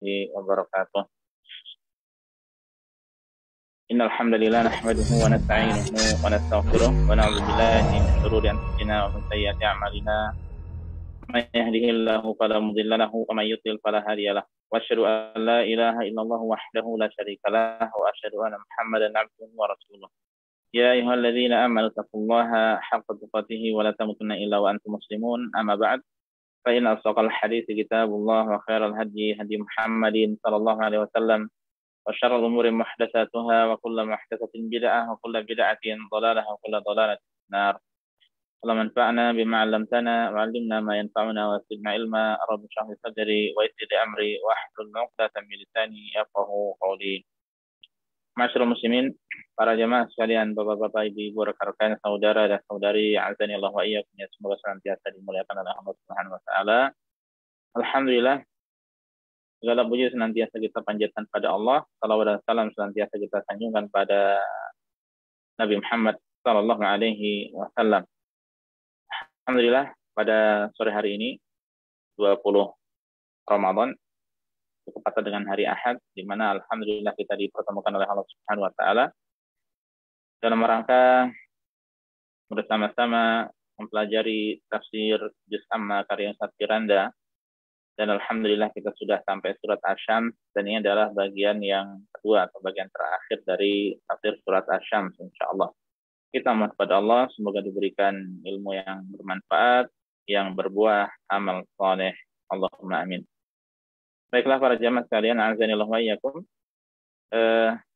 wabarakatuh. Innal hamdalillah nahmaduhu wa nasta'inuhu wa nastaghfiruh wa na'udzu billahi min shururi anfusina wa min sayyiati a'malina. May yahdihillahu fala mudilla lahu wa may yudlil fala hadiya lahu. Wa asyhadu an la ilaha illallah wahdahu la syarika lah wa asyhadu anna Muhammadan 'abduhu wa rasuluh. Ya ayyuhalladzina amanu taqullaha haqqa tuqatih wa la tamutunna illa wa antum muslimun. Amma ba'd. Fa inna asdaqal hadiits kitabullah wa khairal hadyi hadyi Muhammadin sallallahu alaihi wasallam. Wa syarrul umuri muhdatsatuha wa kullu muhdatsatin bid'ah wa kullu bid'atin dhalalah wa kullu dhalalatin finnar. Allahumma anfa'na bima 'allamtana wa 'allimna ma yanfa'una wa zidna ilma. Rabbi shrah li sadri wa yassir li amri wa hlul 'uqdatam min lisani yafqahu qawli. Ma'asyiral muslimin, para jemaah sekalian, bapak-bapak, ibu-ibu, rekan-rekan, saudara dan saudari, azani Allah wa iyyakum, semoga senantiasa dimuliakan oleh Allah Subhanahu wa taala. Alhamdulillah, segala puji senantiasa kita panjatkan pada Allah. Salawat dan salam senantiasa kita sanjungkan pada Nabi Muhammad sallallahu alaihi wasallam. Alhamdulillah, pada sore hari ini 20 Ramadan bertepatan dengan hari Ahad, di mana alhamdulillah kita dipertemukan oleh Allah Subhanahu wa taala dalam rangka bersama-sama mempelajari tafsir Juz Amma karya Ustaz Firanda. Dan alhamdulillah kita sudah sampai surat Asy-Syams, dan ini adalah bagian yang kedua atau bagian terakhir dari tafsir surat Asy-Syams insyaallah. Kita mohon kepada Allah semoga diberikan ilmu yang bermanfaat, yang berbuah amal saleh. Allahumma amin. Baiklah para jamaah sekalian, azanillahu wa iyyakum.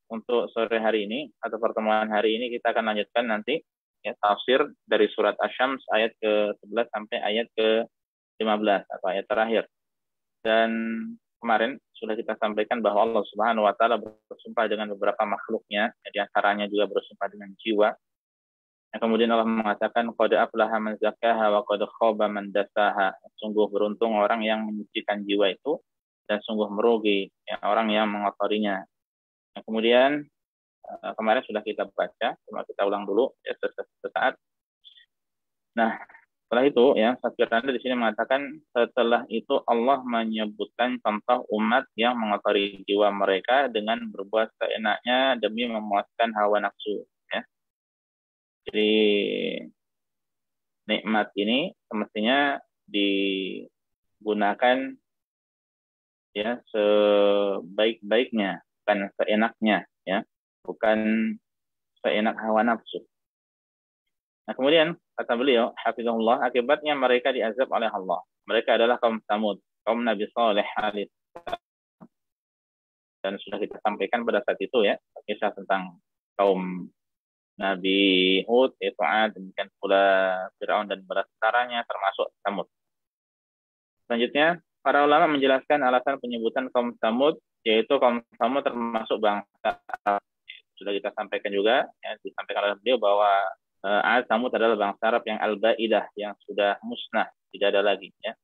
Untuk sore hari ini atau pertemuan hari ini kita akan lanjutkan nanti ya tafsir dari surat Asy-Syams ayat ke-11 sampai ayat ke-15 atau ayat terakhir. Dan kemarin sudah kita sampaikan bahwa Allah Subhanahu wa taala bersumpah dengan beberapa makhluknya, di antaranya juga bersumpah dengan jiwa. Yang kemudian Allah mengatakan qad aflaha man zakkaha wa qad khaba man dassaha. Sungguh beruntung orang yang menyucikan jiwa itu, dan sungguh merugi ya, orang yang mengotorinya. Yang kemudian kemarin sudah kita baca, cuma kita ulang dulu ya sesaat. Nah, setelah itu ya, Firanda di sini mengatakan setelah itu Allah menyebutkan contoh umat yang mengotori jiwa mereka dengan berbuat seenaknya demi memuaskan hawa nafsu ya. Jadi nikmat ini semestinya digunakan ya sebaik-baiknya, bukan seenaknya ya, bukan seenak hawa nafsu. Nah, kemudian kata beliau, hafizahullah, akibatnya mereka diazab oleh Allah. Mereka adalah kaum Tsamud, kaum Nabi Saleh alaihi. Dan sudah kita sampaikan pada saat itu ya, kisah tentang kaum Nabi Hud, yaitu Ad, demikian pula Fir'aun dan balasannya termasuk Tsamud. Selanjutnya, para ulama menjelaskan alasan penyebutan kaum Tsamud, yaitu kaum Tsamud termasuk bangsa Arab. Sudah kita sampaikan juga, ya, disampaikan oleh beliau bahwa Tsamud adalah bangsa Arab yang al-ba'idah, yang sudah musnah, tidak ada lagi ya.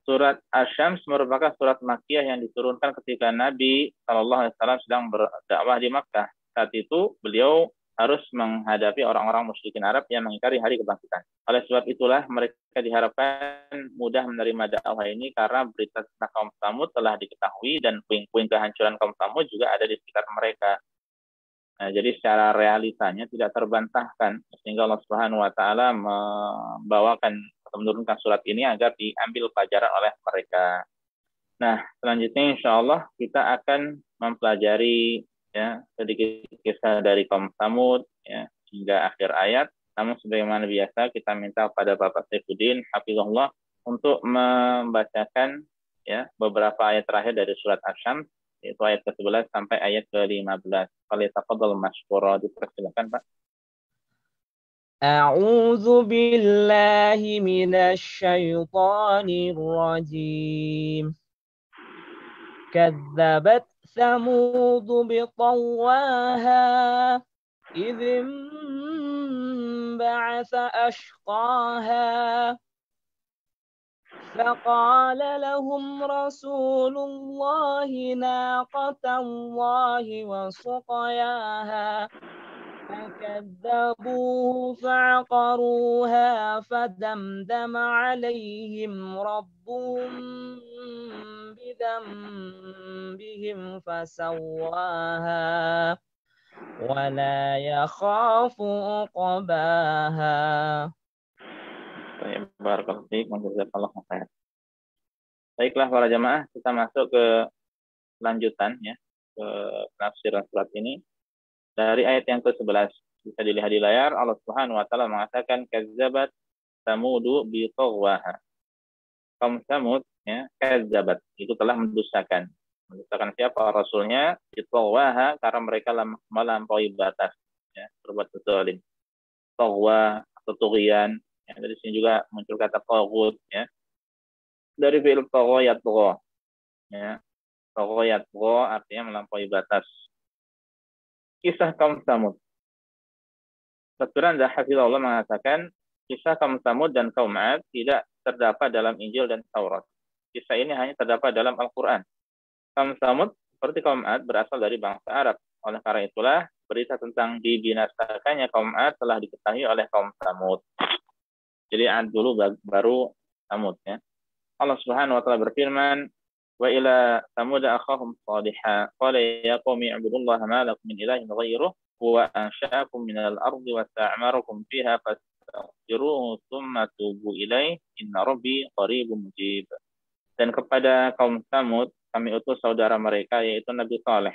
Surat Asy-Syams merupakan surat Makkiyah yang diturunkan ketika Nabi SAW sedang berdakwah di Makkah. Saat itu beliau harus menghadapi orang-orang musyrikin Arab yang mengingkari hari kebangkitan. Oleh sebab itulah mereka diharapkan mudah menerima dakwah ini, karena berita tentang kaum Tsamud telah diketahui dan puing-puing kehancuran kaum Tsamud juga ada di sekitar mereka. Nah, jadi secara realitanya tidak terbantahkan, sehingga Allah Subhanahu wa taala membawakan atau menurunkan surat ini agar diambil pelajaran oleh mereka. Nah, selanjutnya insyaallah kita akan mempelajari ya sedikit kisah dari kaum Tsamud ya hingga akhir ayat. Namun sebagaimana biasa kita minta kepada Bapak Saifuddin hafizahullah untuk membacakan ya beberapa ayat terakhir dari surat Asy-Syams, yaitu ayat ke-11 sampai ayat ke-15. Falyatafadhal mashkura, dipersilakan Pak. A'udzu billahi minasy syaithanir rajim. Kadzabat Tsamud biṭawwaha idh ba'atsa ashqaha. فقال لهم رسول الله ناقة الله وسقياها فكذبوه فعقروها فدمدم عليهم ربهم بذنبهم فسواها ولا يخاف عقباها. Baik, barakallahu fiik, jazakallahu khair. Baiklah para jamaah, kita masuk ke lanjutan ya, ke penafsiran surat ini dari ayat yang ke-11. Bisa dilihat di layar, Allah Subhanahu wa taala mengatakan kazzabat samudu bi tawwaha. Kaum Samud ya, kazzabat itu telah mendustakan. Mendustakan siapa? Rasulnya, bi tawwaha, karena mereka melampaui batas ya, berbuat zalim. Tawwa atau tughyan. Ya, dari sini juga muncul kata taghut ya. Dari fi'il tagha yatgha. Ya. Tagha yatgha artinya melampaui batas. Kisah kaum Samud. Dr. Hafizahullah mengatakan kisah kaum Samud dan kaum 'Ad tidak terdapat dalam Injil dan Taurat. Kisah ini hanya terdapat dalam Al-Qur'an. Kaum Samud seperti kaum 'Ad berasal dari bangsa Arab. Oleh karena itulah berita tentang dibinasakannya kaum 'Ad telah diketahui oleh kaum Samud. Jadi 'Ad dulu baru Samud ya. Allah Subhanahu wa taala berfirman, "Wa ila Samud akhahum Salihah, qala ya qaumi ibudullaha ma lakum min ilahin ghairuh, huwa ansha'akum minal ardi wa sta'marakum fiha fastaghfiruhu tsumma tubu ilaihi, inna rabbi qaribun mujib." Dan kepada kaum Samud kami utus saudara mereka yaitu Nabi Saleh.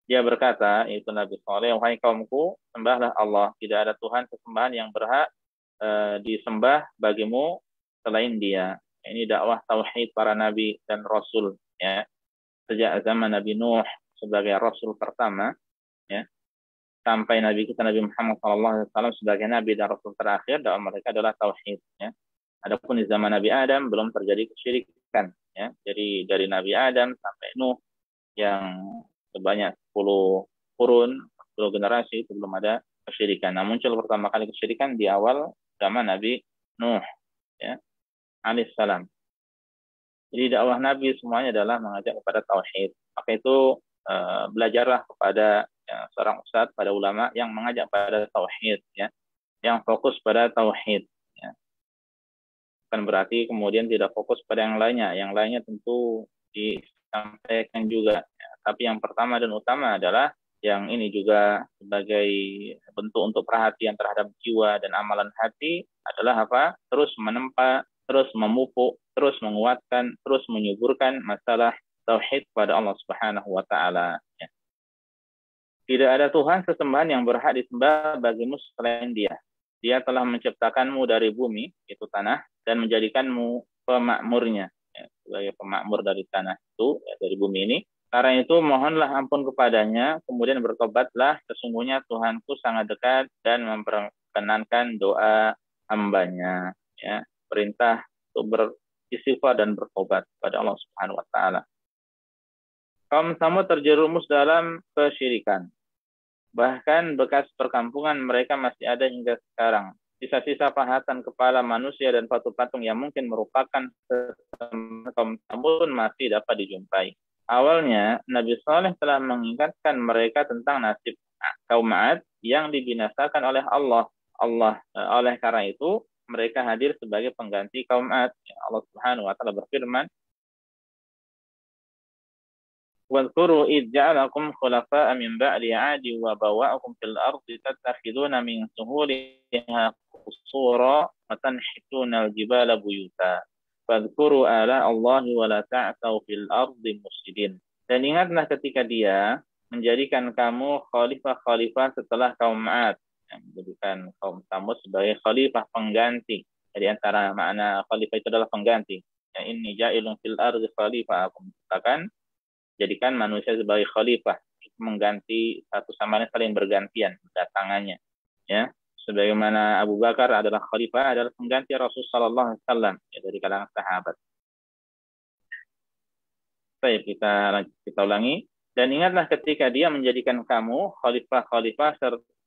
Dia berkata, yaitu Nabi Saleh, "Wahai kaumku, sembahlah Allah, tidak ada Tuhan sesembahan yang berhak disembah bagimu selain Dia." Ini dakwah tauhid para nabi dan rasul ya. Sejak zaman Nabi Nuh sebagai rasul pertama ya, sampai Nabi kita Nabi Muhammad SAW sebagai nabi dan rasul terakhir, dakwah mereka adalah tauhid ya. Adapun di zaman Nabi Adam belum terjadi kesyirikan ya. Jadi dari Nabi Adam sampai Nuh yang sebanyak 10 kurun, 10 generasi itu belum ada kesyirikan. Nah, muncul pertama kali kesyirikan di awal zaman Nabi Nuh ya, alaihissalam. Jadi dakwah Nabi semuanya adalah mengajak kepada tauhid. Maka itu belajarlah kepada seorang ustadz, pada ulama yang mengajak pada tauhid ya, yang fokus pada tauhid ya. Bukan berarti kemudian tidak fokus pada yang lainnya. Yang lainnya tentu disampaikan juga ya. Tapi yang pertama dan utama adalah yang ini juga sebagai bentuk untuk perhatian terhadap jiwa dan amalan hati adalah apa? Terus menempa, terus memupuk, terus menguatkan, terus menyuburkan masalah tauhid kepada Allah Subhanahu wa taala ya. Tidak ada Tuhan sesembahan yang berhak disembah bagimu selain Dia. Dia telah menciptakanmu dari bumi, itu tanah, dan menjadikanmu pemakmurnya ya, sebagai pemakmur dari tanah itu ya, dari bumi ini. Karena itu mohonlah ampun kepadanya, kemudian bertobatlah, sesungguhnya Tuhanku sangat dekat dan memperkenankan doa hambanya. Ya, perintah untuk beristighfar dan bertobat kepada Allah Subhanahu wa taala. Kaum Samud terjerumus dalam kesyirikan. Bahkan bekas perkampungan mereka masih ada hingga sekarang. Sisa-sisa pahatan kepala manusia dan patung-patung yang mungkin merupakan kaum Samud pun masih dapat dijumpai. Awalnya, Nabi Saleh telah mengingatkan mereka tentang nasib kaum 'Ad yang dibinasakan oleh Allah. Oleh karena itu, mereka hadir sebagai pengganti kaum 'Ad. Allah Subhanahu wa taala berfirman, "Wadhkuru idh ja'alakum khulafa'a min ba'di 'Adi wa bawwa'akum fil ardi tattakhiduna min suhuliha qusura wa tanhituna al-jibala buyuta. Fadhkuru ala Allahi wa la ta'thaw fil ardi mufsidin." Dan ingatlah ketika Dia menjadikan kamu khalifah-khalifah setelah kaum 'Ad, menjadikan kaum Samud sebagai khalifah pengganti. Jadi antara makna khalifah itu adalah pengganti. Ya, inni ja'ilun fil ardi khalifah, aku menciptakan, jadikan manusia sebagai khalifah, mengganti satu sama lain, saling bergantian datangannya. Ya, sebagaimana Abu Bakar adalah khalifah, adalah pengganti Rasul sallallahu alaihi wasallam ya, dari kalangan sahabat. Baik, kita ulangi. Dan ingatlah ketika Dia menjadikan kamu khalifah-khalifah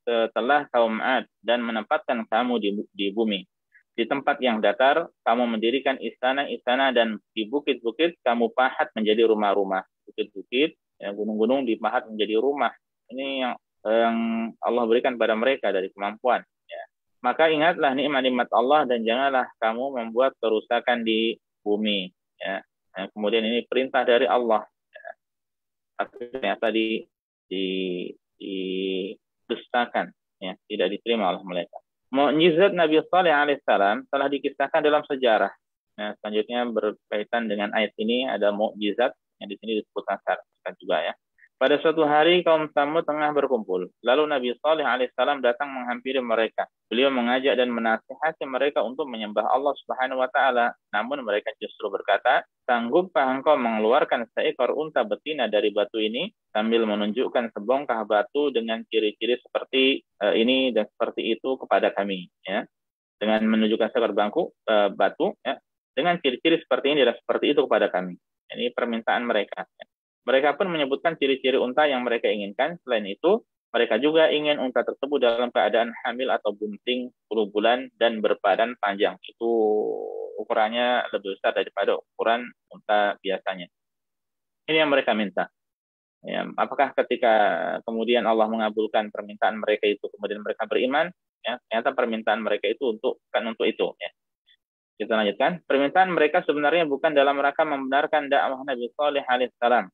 setelah kaum 'Ad dan menempatkan kamu di bumi. Di tempat yang datar, kamu mendirikan istana-istana, dan di bukit-bukit kamu pahat menjadi rumah-rumah. Bukit-bukit, ya, gunung-gunung dipahat menjadi rumah. Ini yang yang Allah berikan pada mereka dari kemampuan. Ya. Maka ingatlah nikmat-nikmat Allah dan janganlah kamu membuat kerusakan di bumi. Ya. Nah, kemudian ini perintah dari Allah. Ya. Tapi ternyata didustakan, ya, tidak diterima oleh mereka. Mukjizat Nabi Saleh alaihissalam telah dikisahkan dalam sejarah. Nah, selanjutnya berkaitan dengan ayat ini ada mukjizat yang di sini disebutkan secara juga ya. Pada suatu hari kaum Samud tengah berkumpul. Lalu Nabi Saleh alaihissalam datang menghampiri mereka. Beliau mengajak dan menasihati mereka untuk menyembah Allah Subhanahu wa taala. Namun mereka justru berkata, "Sanggupkah engkau mengeluarkan seekor unta betina dari batu ini?" Sambil menunjukkan sebongkah batu dengan ciri-ciri seperti ini dan seperti itu kepada kami, ya. Dengan menunjukkan seekor batu, ya, dengan ciri-ciri seperti ini dan seperti itu kepada kami. Ini permintaan mereka. Ya. Mereka pun menyebutkan ciri-ciri unta yang mereka inginkan. Selain itu, mereka juga ingin unta tersebut dalam keadaan hamil atau bunting 10 bulan dan berbadan panjang. Itu ukurannya lebih besar daripada ukuran unta biasanya. Ini yang mereka minta. Ya, apakah ketika kemudian Allah mengabulkan permintaan mereka itu, kemudian mereka beriman? Ya, ternyata permintaan mereka itu bukan untuk itu. Ya. Kita lanjutkan. Permintaan mereka sebenarnya bukan dalam rangka membenarkan dakwah Nabi Saleh alaihissalam.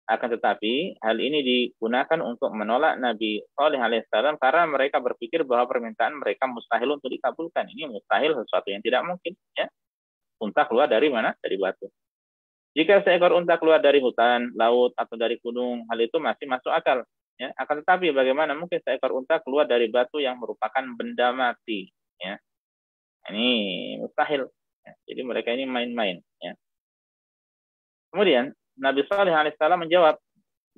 Akan tetapi, hal ini digunakan untuk menolak Nabi Saleh alaihissalam karena mereka berpikir bahwa permintaan mereka mustahil untuk dikabulkan. Ini mustahil, sesuatu yang tidak mungkin. Ya. Unta keluar dari mana? Dari batu. Jika seekor unta keluar dari hutan, laut, atau dari gunung, hal itu masih masuk akal. Ya. Akan tetapi, bagaimana mungkin seekor unta keluar dari batu yang merupakan benda mati? Ya. Ini mustahil. Ya. Jadi mereka ini main-main. Ya. Kemudian, Nabi Saleh alaihissalam menjawab,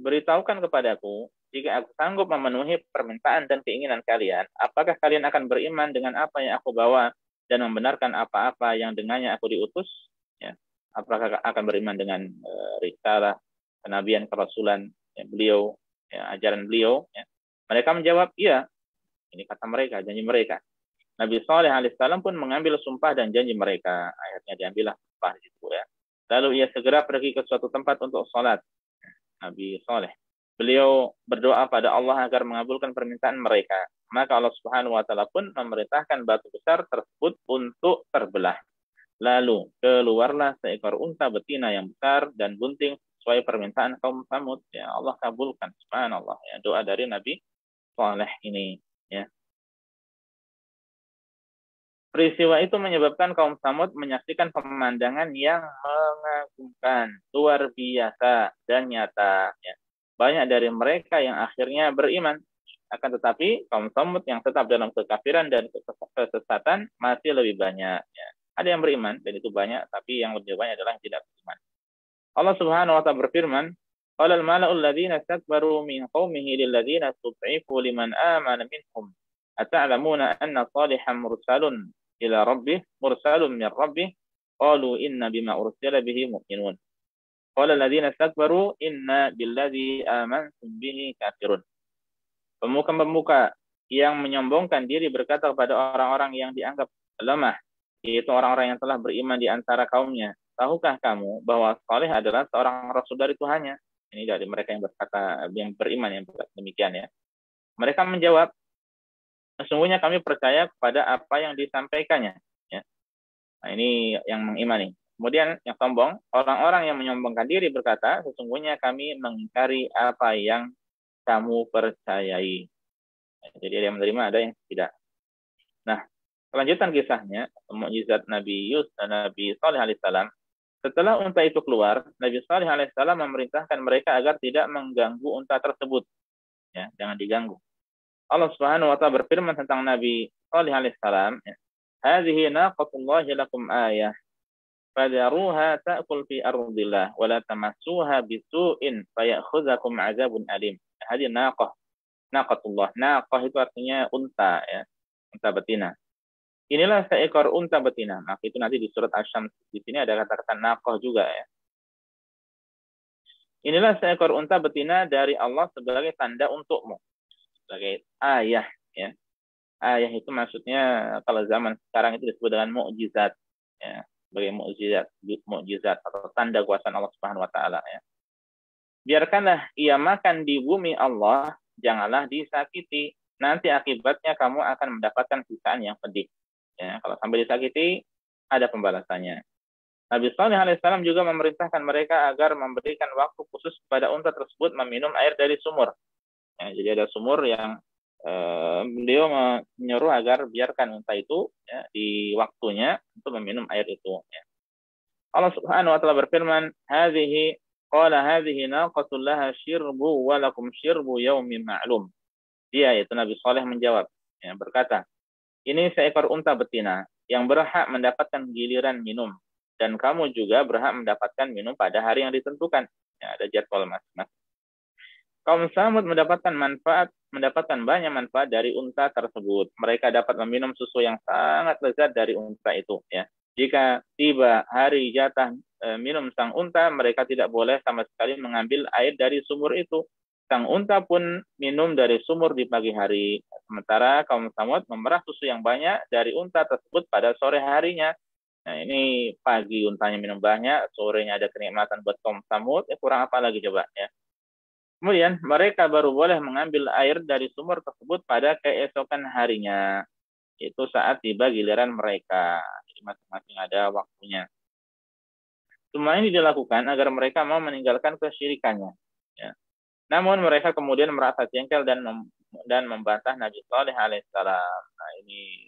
"Beritahukan kepadaku, jika aku sanggup memenuhi permintaan dan keinginan kalian, apakah kalian akan beriman dengan apa yang aku bawa dan membenarkan apa-apa yang dengannya aku diutus? Ya. Apakah akan beriman dengan risalah, kenabian, kerasulan ya, beliau, ya, ajaran beliau?" Ya. Mereka menjawab, "Iya." Ini kata mereka, janji mereka. Nabi Saleh alaihissalam pun mengambil sumpah dan janji mereka. Akhirnya diambillah sumpah itu, ya. Lalu ia segera pergi ke suatu tempat untuk sholat. Nabi Saleh. Beliau berdoa pada Allah agar mengabulkan permintaan mereka. Maka Allah Subhanahu wa taala pun memerintahkan batu besar tersebut untuk terbelah. Lalu keluarlah seekor unta betina yang besar dan bunting sesuai permintaan kaum Samud. Ya, Allah kabulkan. Subhanallah. Ya, doa dari Nabi Saleh ini. Ya. Peristiwa itu menyebabkan kaum Samud menyaksikan pemandangan yang mengagumkan, luar biasa, dan nyata. Ya. Banyak dari mereka yang akhirnya beriman. Akan tetapi, kaum Samud yang tetap dalam kekafiran dan kesesatan masih lebih banyak. Ya. Ada yang beriman, dan itu banyak, tapi yang lebih banyak adalah yang tidak beriman. Allah Subhanahu wa ta'ala berfirman, "Qala al-mala'u alladhina istakbaru min qaumihi lilladhina istud'ifu liman amana minhum. Ata'lamuna anna Salihan mursalun ila rabbih mursalun min rabbih qalu inna bima ursila bihi mu'minun. Qala alladhina istakbaru inna billadhi amantum bihi kafirun." Pemuka-pemuka yang menyombongkan diri berkata kepada orang-orang yang dianggap lemah, yaitu orang-orang yang telah beriman di antara kaumnya, "Tahukah kamu bahwa Saleh adalah seorang rasul dari Tuhannya?" Ini dari mereka yang berkata, yang beriman, yang demikian, ya. Mereka menjawab, "Sesungguhnya kami percaya kepada apa yang disampaikannya." Ya. Nah, ini yang mengimani. Kemudian yang sombong, orang-orang yang menyombongkan diri berkata, "Sesungguhnya kami mengingkari apa yang kamu percayai." Jadi ada yang menerima, ada yang tidak. Nah, kelanjutan kisahnya, mukjizat Nabi Saleh alaihissalam. Setelah unta itu keluar, Nabi Saleh alaihissalam memerintahkan mereka agar tidak mengganggu unta tersebut. Ya, jangan diganggu. Allah Subhanahu wa ta'ala berfirman tentang Nabi Saleh alaihissalam, "Hadhihi naqatullahi lakum ayah. Fadaruha ta'kul fi ardillah wa la tamassuha bisu'in fayakhudzakum 'adzabun alim." Hadhihi naqatullah. Naqah itu artinya unta, ya. Unta betina. Inilah seekor unta betina. Nah, itu nanti di surat Asy-Syams. Di sini ada kata-kata naqah juga, ya. Inilah seekor unta betina dari Allah sebagai tanda untukmu. Sebagai ayah, ya. Ayah itu maksudnya kalau zaman sekarang itu disebut dengan mukjizat, ya. Sebagai mukjizat atau tanda kuasa Allah Subhanahu wa taala, ya. Biarkanlah ia makan di bumi Allah janganlah disakiti. Nanti akibatnya kamu akan mendapatkan siksaan yang pedih. Ya, kalau sampai disakiti, ada pembalasannya. Nabi Saleh alaihissalam juga memerintahkan mereka agar memberikan waktu khusus kepada unta tersebut meminum air dari sumur. Ya, jadi ada sumur yang beliau menyuruh agar biarkan unta itu ya, di waktunya untuk meminum air itu. Ya. Allah Subhanahu wa taala berfirman, hadhihi naqatul laha syirbu wa lakum syirbu yaumin ma'lum. Dia yaitu Nabi Saleh menjawab, ya, berkata, ini seekor unta betina yang berhak mendapatkan giliran minum dan kamu juga berhak mendapatkan minum pada hari yang ditentukan. Ya, ada jadwal masing-masing. Kaum Samud mendapatkan banyak manfaat dari unta tersebut. Mereka dapat meminum susu yang sangat lezat dari unta itu. Ya. Jika tiba hari jatah minum sang unta, mereka tidak boleh sama sekali mengambil air dari sumur itu. Sang unta pun minum dari sumur di pagi hari. Sementara kaum Samud memerah susu yang banyak dari unta tersebut pada sore harinya. Nah, ini pagi untanya minum banyak, sorenya ada kenikmatan buat kaum Samud. Ya, kurang apa lagi coba ya. Kemudian mereka baru boleh mengambil air dari sumur tersebut pada keesokan harinya. Itu saat tiba giliran mereka. Jadi masing-masing ada waktunya. Semua ini dilakukan agar mereka mau meninggalkan kesyirikannya. Ya. Namun mereka kemudian merasa jengkel dan membantah Nabi Saleh alaihissalam. Nah, ini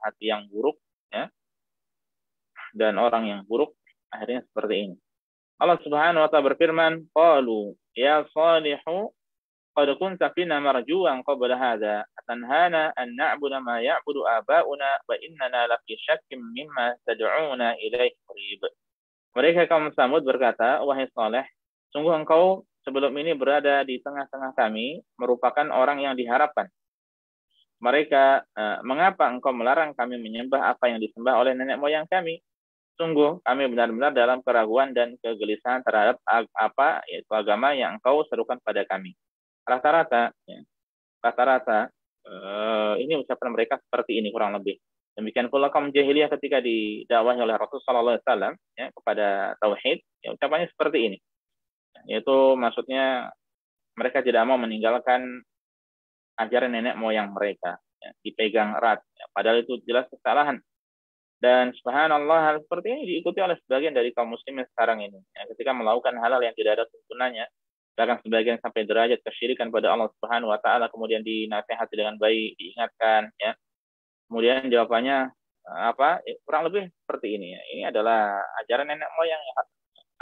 hati yang buruk, ya, dan orang yang buruk akhirnya seperti ini. Allah Subhanahu wa taala berfirman, qalu ya Salihu qad kunta fina marjuwan qabla hadha atanhana an na'budu ma ya'budu aba'una wa innana lafi syakkim mimma tad'una ilaihi murib. Mereka kaum Samud berkata, wahai Saleh, sungguh engkau sebelum ini berada di tengah-tengah kami, merupakan orang yang diharapkan. Mereka, mengapa engkau melarang kami menyembah apa yang disembah oleh nenek moyang kami? Sungguh kami benar-benar dalam keraguan dan kegelisahan terhadap apa yaitu agama yang engkau serukan pada kami. Rata-rata, ini ucapan mereka seperti ini kurang lebih. Demikian pula kaum jahiliyah ketika didakwahi oleh Rasulullah SAW ya, kepada tauhid, ya, ucapannya seperti ini. Yaitu maksudnya mereka tidak mau meninggalkan ajaran nenek moyang mereka, ya, dipegang erat, ya, padahal itu jelas kesalahan. Dan subhanallah, hal seperti ini diikuti oleh sebagian dari kaum muslimin sekarang ini, ya, ketika melakukan hal-hal yang tidak ada tuntunannya, bahkan sebagian sampai derajat kesyirikan pada Allah Subhanahu wa taala, kemudian dinasihati dengan baik, diingatkan, ya. Kemudian jawabannya apa? Kurang lebih seperti ini, ya. Ini adalah ajaran nenek moyang, ya,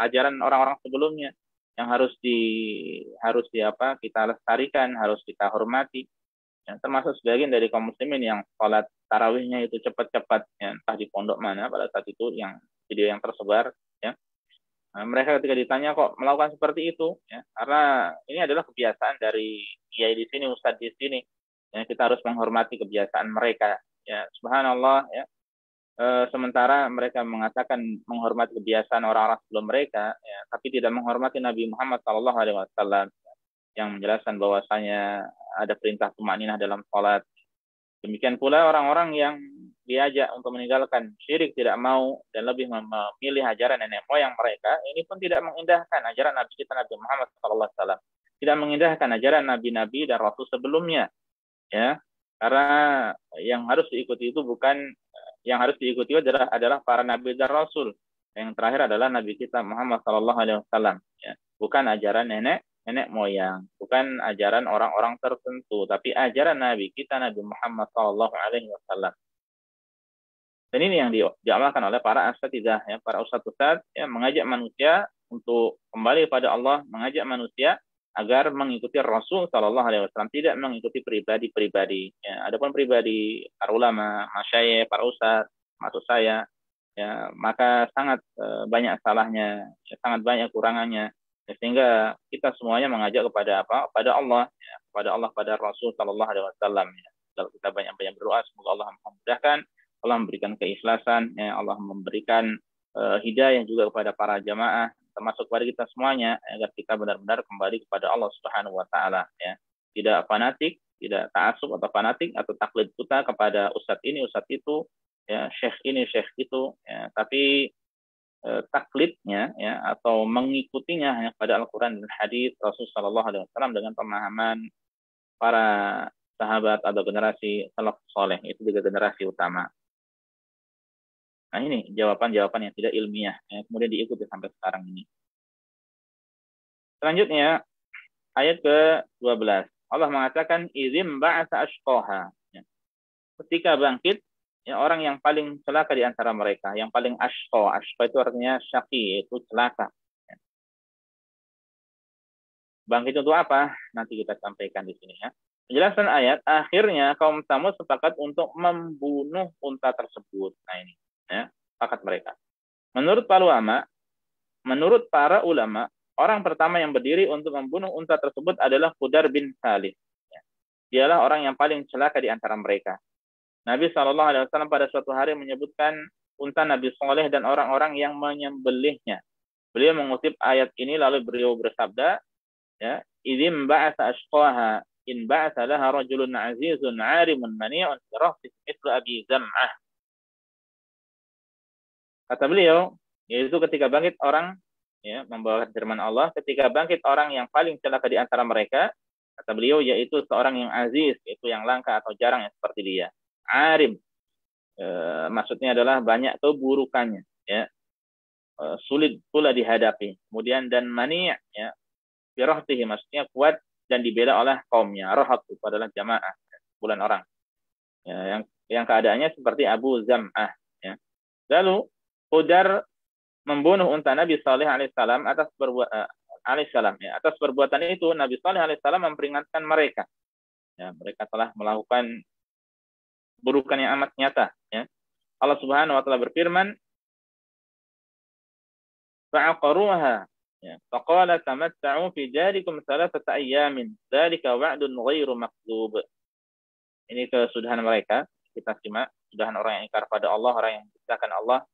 ajaran orang-orang sebelumnya yang harus kita lestarikan, harus kita hormati. Ya, termasuk sebagian dari kaum muslimin yang sholat tarawihnya itu cepat-cepat, ya, entah di pondok mana pada saat itu, yang video yang tersebar, ya. Nah, mereka ketika ditanya kok melakukan seperti itu, ya, karena ini adalah kebiasaan dari kiai di sini, ustadz di sini, ya, kita harus menghormati kebiasaan mereka, ya, subhanallah, ya. Sementara mereka mengatakan menghormati kebiasaan orang-orang sebelum mereka, ya, tapi tidak menghormati Nabi Muhammad SAW yang menjelaskan bahwasanya ada perintah tumaninah dalam sholat. Demikian pula orang-orang yang diajak untuk meninggalkan syirik, tidak mau dan lebih memilih ajaran nenek moyang mereka, ini pun tidak mengindahkan ajaran Nabi kita Nabi Muhammad SAW, tidak mengindahkan ajaran nabi-nabi dan rasul sebelumnya, ya, karena yang harus diikuti adalah para nabi dan rasul. Yang terakhir adalah Nabi kita Muhammad SAW, ya, bukan ajaran nenek moyang, bukan ajaran orang-orang tertentu, tapi ajaran Nabi kita Nabi Muhammad SAW. Dan ini yang diamalkan oleh para asatidzah, ya, para ustadz, ya, mengajak manusia untuk kembali pada Allah, mengajak manusia agar mengikuti Rasul SAW, tidak mengikuti pribadi-pribadi. Ya, adapun pribadi para ulama, masyayikh, para ustadz, maksud saya, ya, maka sangat banyak salahnya, ya, sangat banyak kurangannya. Ya, sehingga kita semuanya mengajak kepada apa? Pada Allah, ya, pada Rasul SAW. Ya. Kalau kita banyak-banyak berdoa, semoga Allah memudahkan, Allah memberikan keikhlasan, ya, Allah memberikan hidayah juga kepada para jamaah, termasuk kepada kita semuanya, agar kita benar-benar kembali kepada Allah Subhanahu wa taala, ya. Tidak fanatik, tidak ta'assub atau fanatik atau taklid buta kepada ustadz ini, ustadz itu, ya, syekh ini, syekh itu, ya, tapi taklidnya, ya, atau mengikutinya hanya pada Al-Quran dan hadis Rasul Sallallahu Alaihi Wasallam dengan pemahaman para sahabat atau generasi salaf soleh, itu juga generasi utama. Nah ini jawaban-jawaban yang tidak ilmiah, ya, kemudian diikuti sampai sekarang ini. Selanjutnya ayat ke-12. Allah mengatakan idzim ba'atsa ashqaha. Ya. Ketika bangkit ya, orang yang paling celaka di antara mereka, yang paling ashqa. Ashqa itu artinya syaqi, itu celaka. Ya. Bangkit untuk apa? Nanti kita sampaikan di sini ya. Penjelasan ayat, akhirnya kaum Tsamud sepakat untuk membunuh unta tersebut. Nah ini, ya, sepakat mereka. Menurut para ulama, orang pertama yang berdiri untuk membunuh unta tersebut adalah Khudar bin Salih. Ya. Dialah orang yang paling celaka di antara mereka. Nabi SAW pada suatu hari menyebutkan unta Nabi Saleh dan orang-orang yang menyembelihnya. Beliau mengutip ayat ini lalu beliau bersabda, ya, idzim ba'atsa ashqaha in ba'atsa laha rajulun azizun 'arimun mani'un birahti mithlu Abi Zam'ah. Kata beliau, yaitu ketika bangkit orang, ya, membawakan firman Allah, ketika bangkit orang yang paling celaka di antara mereka, kata beliau, yaitu seorang yang aziz, yaitu yang langka atau jarang yang seperti dia. 'Arim, maksudnya adalah banyak keburukannya, ya, sulit pula dihadapi. Kemudian dan mani', ya, birahtihi, maksudnya kuat dan dibela oleh kaumnya. Rahat itu adalah jamaah, bulan orang. Ya, yang keadaannya seperti Abu Zam'ah. Ya. Lalu Khudar membunuh unta Nabi Saleh alaihissalam atas perbuatan itu Nabi Saleh alaihissalam memperingatkan mereka. Ya, mereka telah melakukan burukan yang amat nyata. Ya. Allah Subhanahu Wa Taala berfirman, fa'aqaruha. Ya, faqala tamatta'u fi darikum thalathata ayyamin dzalika wa'dun ghairu makdzub. Ini kesudahan mereka, kita simak kesudahan orang yang ingkar pada Allah, orang yang mendustakan Allah.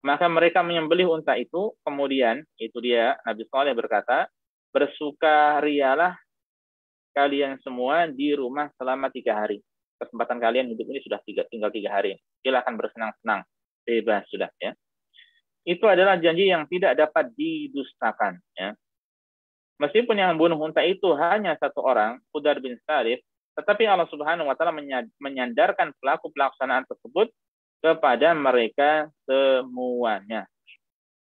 Maka mereka menyembelih unta itu, kemudian itu dia Nabi Saleh berkata, bersukarialah kalian semua di rumah selama 3 hari. Kesempatan kalian hidup ini sudah tinggal 3 hari. Silakan bersenang-senang, bebas sudah, ya. Itu adalah janji yang tidak dapat didustakan. Ya. Meskipun yang membunuh unta itu hanya satu orang, Khudar bin Salih, tetapi Allah Subhanahu Wa Taala menyandarkan pelaku pelaksanaan tersebut kepada mereka semuanya.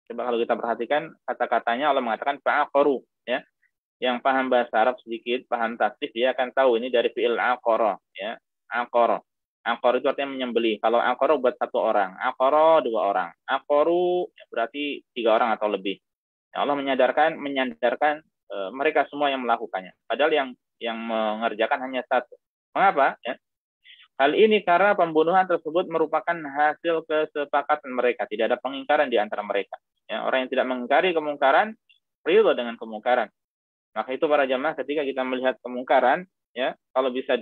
Coba kalau kita perhatikan kata-katanya, Allah mengatakan fa'aqaru. Ya. Yang paham bahasa Arab sedikit, paham tasrif, dia akan tahu ini dari fi'il aqara. Ya. Aqara. Akor itu artinya menyembelih. Kalau akor buat 1 orang, akor 2 orang, akoru ya berarti 3 orang atau lebih. Ya, Allah menyandarkan mereka semua yang melakukannya. Padahal yang mengerjakan hanya 1. Mengapa? Ya. Hal ini karena pembunuhan tersebut merupakan hasil kesepakatan mereka. Tidak ada pengingkaran di antara mereka. Ya, orang yang tidak mengingkari kemungkaran, ridho dengan kemungkaran. Maka itu para jamaah ketika kita melihat kemungkaran, ya, kalau bisa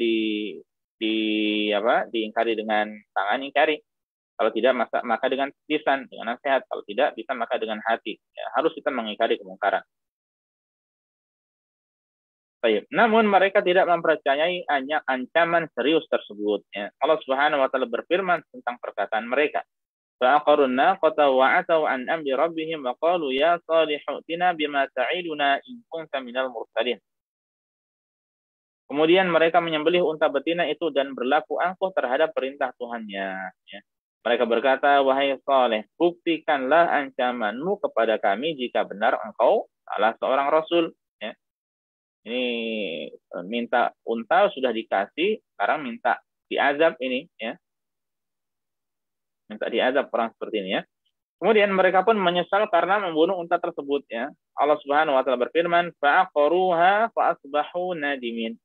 diingkari dengan tangan, ingkari. Kalau tidak maka dengan lisan, dengan nasihat. Kalau tidak bisa maka dengan hati. Ya, harus kita mengingkari kemungkaran. Baik. Namun mereka tidak mempercayai ancaman serius tersebut. Ya. Allah Subhanahu Wa Taala berfirman tentang perkataan mereka. Fa'aqarunna qata wa'atau an amri rabbihim wa qalu ya salihu tina bima ta'iduna in kunta minal mursalin. Kemudian mereka menyembelih unta betina itu dan berlaku angkuh terhadap perintah Tuhannya. Ya. Mereka berkata, wahai Saleh, buktikanlah ancamanmu kepada kami jika benar engkau salah seorang Rasul. Ya. Ini minta unta sudah dikasih, sekarang minta diazab ini. Ya. Minta diazab orang seperti ini. Ya. Kemudian mereka pun menyesal karena membunuh unta tersebut. Ya. Allah Subhanahu Wa Taala berfirman, fa'aqaruha fa'asbahu nadimin.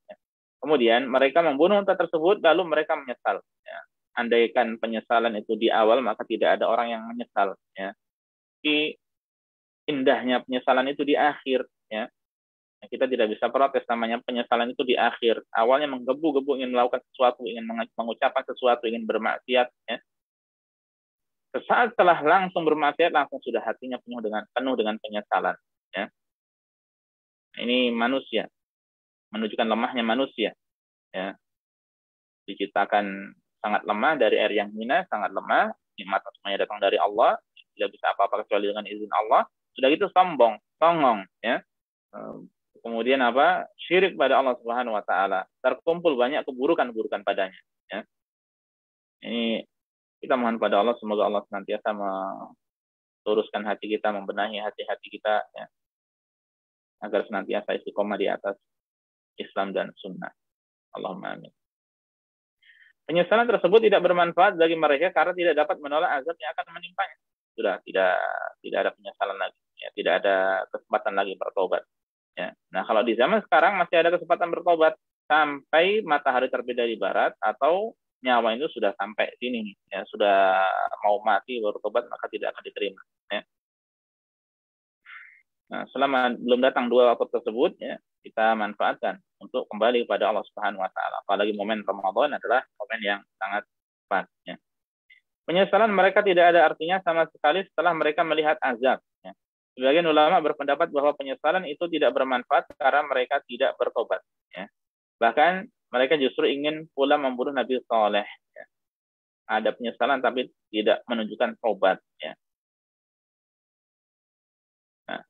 Kemudian mereka membunuh unta tersebut, lalu mereka menyesal. Ya. Andaikan penyesalan itu di awal, maka tidak ada orang yang menyesal. Ya. Tapi indahnya penyesalan itu di akhir. Ya. Kita tidak bisa protes, namanya penyesalan itu di akhir. Awalnya menggebu-gebu ingin melakukan sesuatu, ingin mengucapkan sesuatu, ingin bermaksiat. Ya. Sesaat setelah langsung bermaksiat, langsung sudah hatinya penuh dengan penyesalan. Ya. Ini manusia, menunjukkan lemahnya manusia. Ya. Diciptakan sangat lemah dari air yang hina, sangat lemah. Nikmat semuanya datang dari Allah, tidak bisa apa-apa kecuali dengan izin Allah. Sudah gitu sombong, songong. Ya. Kemudian apa? Syirik pada Allah Subhanahu wa taala. Terkumpul banyak keburukan-keburukan padanya, ya. Ini kita mohon pada Allah, semoga Allah senantiasa meluruskan hati kita, membenahi hati-hati kita, ya, agar senantiasa istiqomah di atas Islam dan sunnah. Allahumma amin. Penyesalan tersebut tidak bermanfaat bagi mereka karena tidak dapat menolak azab yang akan menimpanya. Sudah tidak ada penyesalan lagi, ya, tidak ada kesempatan lagi bertobat. Ya. Nah, kalau di zaman sekarang masih ada kesempatan bertobat sampai matahari terbit dari barat atau nyawa itu sudah sampai sini nih, ya, sudah mau mati bertobat, maka tidak akan diterima. Ya. Nah, selama belum datang dua waktu tersebut, ya, kita manfaatkan untuk kembali kepada Allah Subhanahu wa taala. Apalagi momen Ramadan adalah momen yang sangat pas, ya. Penyesalan mereka tidak ada artinya sama sekali setelah mereka melihat azab, ya. Sebagian ulama berpendapat bahwa penyesalan itu tidak bermanfaat karena mereka tidak bertobat, ya. Bahkan mereka justru ingin pula membunuh Nabi Saleh, ya. Ada penyesalan tapi tidak menunjukkan tobat, ya. Nah,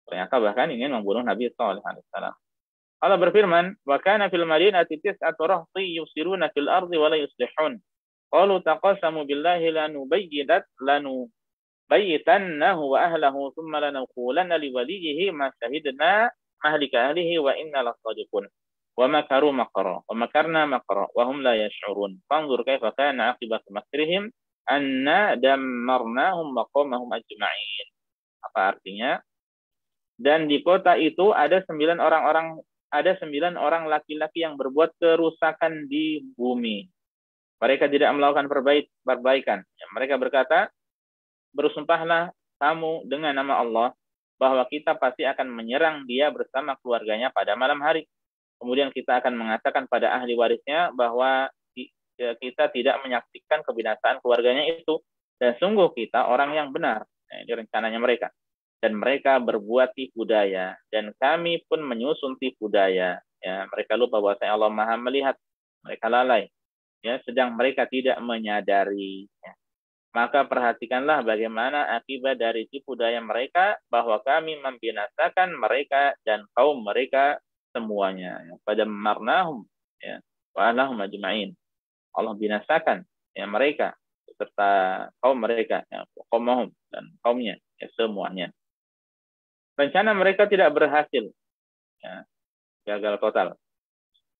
ternyata bahkan ingin membunuh Nabi Saleh alaihissalam. Allah berfirman, "Wa kana fil madinati tis'atu rahti yusiruna fil ardi wa la yuslihun. Qalu taqasamu billahi lanubayyitannahu wa ahlahu thumma lanaqulanna liwaliyhi ma shahidna mahlika ahlihi wa inna lasadiqun. Wa makaru makra wa makarna makra wa hum la yash'urun. Fanzur kaifa kana 'aqibatu makrihim anna dammarnahum wa qawmahum ajma'in." Apa artinya? Dan di kota itu ada 9 orang laki-laki yang berbuat kerusakan di bumi. Mereka tidak melakukan perbaikan. Mereka berkata, "Bersumpahlah kamu dengan nama Allah bahwa kita pasti akan menyerang dia bersama keluarganya pada malam hari. Kemudian kita akan mengatakan pada ahli warisnya bahwa kita tidak menyaksikan kebinasaan keluarganya itu. Dan sungguh kita orang yang benar." Nah, ini rencananya mereka. Dan mereka berbuat tipu daya. Dan kami pun menyusun tipu daya. Ya, mereka lupa bahwa Allah Maha melihat. Mereka lalai. Ya, sedang mereka tidak menyadari. Ya. Maka perhatikanlah bagaimana akibat dari tipu daya mereka, bahwa kami membinasakan mereka dan kaum mereka semuanya. Ya. Pada marnahum, ya, wa ahlahum ajma'in. Allah binasakan, ya, mereka serta kaum mereka, ya, kaumahum dan kaumnya, ya, semuanya. Rencana mereka tidak berhasil, ya, gagal total.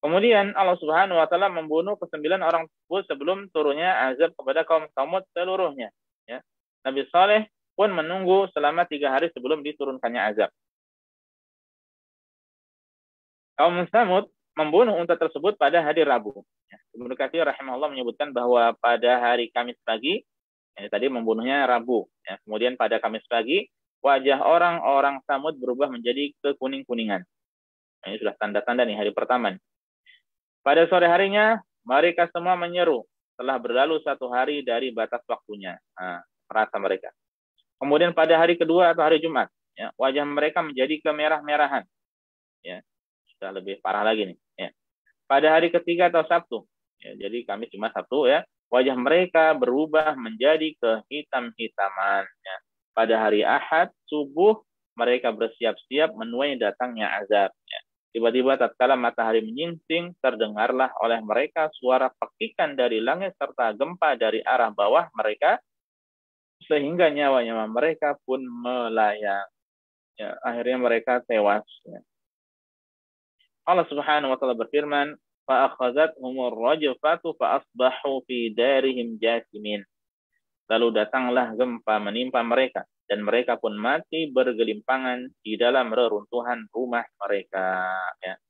Kemudian Allah Subhanahu wa taala membunuh ke-9 orang tersebut sebelum turunnya azab kepada kaum Tsamud seluruhnya, ya. Nabi Saleh pun menunggu selama 3 hari sebelum diturunkannya azab. Kaum Tsamud membunuh unta tersebut pada hari Rabu. Ya. Ibnu Katsir rahimahullah menyebutkan bahwa pada hari Kamis pagi, ya, tadi membunuhnya Rabu, ya. Kemudian pada Kamis pagi wajah orang-orang Tsamud berubah menjadi kekuning-kuningan. Nah, ini sudah tanda-tanda nih hari pertama. Pada sore harinya, mereka semua menyeru setelah berlalu 1 hari dari batas waktunya. Nah, merasa mereka. Kemudian pada hari kedua atau hari Jumat, ya, wajah mereka menjadi kemerah-merahan. Ya, sudah lebih parah lagi nih. Ya. Pada hari ketiga atau Sabtu, ya, jadi Kamis, Jumat, Sabtu, ya, wajah mereka berubah menjadi kehitam-hitaman. Ya. Pada hari Ahad, subuh, mereka bersiap-siap menuai datangnya azab. Ya. Tiba-tiba tatkala matahari menyingsing, terdengarlah oleh mereka suara pekikan dari langit serta gempa dari arah bawah mereka, sehingga nyawa-nyawa mereka pun melayang. Ya, akhirnya mereka tewas. Ya. Allah Subhanahu wa taala berfirman, "Fa'akhadhathumur rajfatu fa'asbahu fi darihim jasimin." Lalu datanglah gempa menimpa mereka, dan mereka pun mati bergelimpangan di dalam reruntuhan rumah mereka. Ya.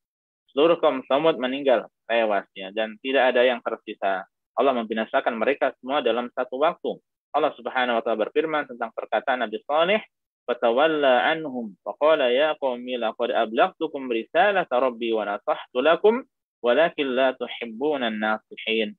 Seluruh kaum Tsamud meninggal, tewas, ya, dan tidak ada yang tersisa. Allah membinasakan mereka semua dalam satu waktu. Allah Subhanahu wa taala berfirman tentang perkataan Nabi Saleh, "Fatawalla anhum faqala ya qaumi laqad ablaghtukum risalata rabbi wa nasahtu lakum walakin la tuhibbuna an-nasihin."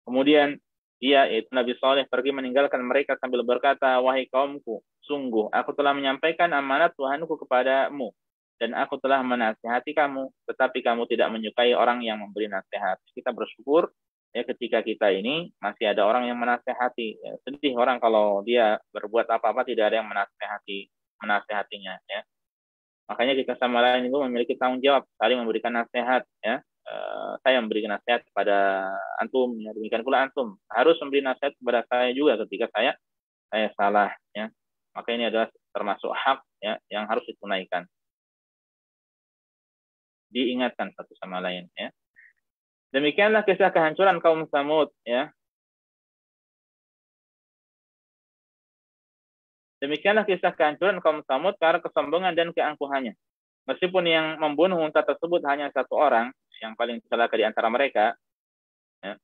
Kemudian dia, yaitu Nabi Saleh, pergi meninggalkan mereka sambil berkata, "Wahai kaumku, sungguh aku telah menyampaikan amanat Tuhanku kepadamu, dan aku telah menasihati kamu, tetapi kamu tidak menyukai orang yang memberi nasihat." Kita bersyukur, ya, ketika kita ini masih ada orang yang menasihati. Ya, sedih orang kalau dia berbuat apa-apa tidak ada yang menasihatinya. Ya. Makanya kita sama lain itu memiliki tanggung jawab saling memberikan nasihat, ya. Saya memberikan nasihat kepada antum, ya. Demikian pula antum harus memberi nasihat kepada saya juga ketika saya salah, ya. Maka ini adalah termasuk hak, ya, yang harus ditunaikan. Diingatkan satu sama lain, ya. Demikianlah kisah kehancuran kaum Tsamud, ya. Demikianlah kisah kehancuran kaum Tsamud karena kesombongan dan keangkuhannya. Meskipun yang membunuh unta tersebut hanya satu orang, yang paling celaka di antara mereka, ya,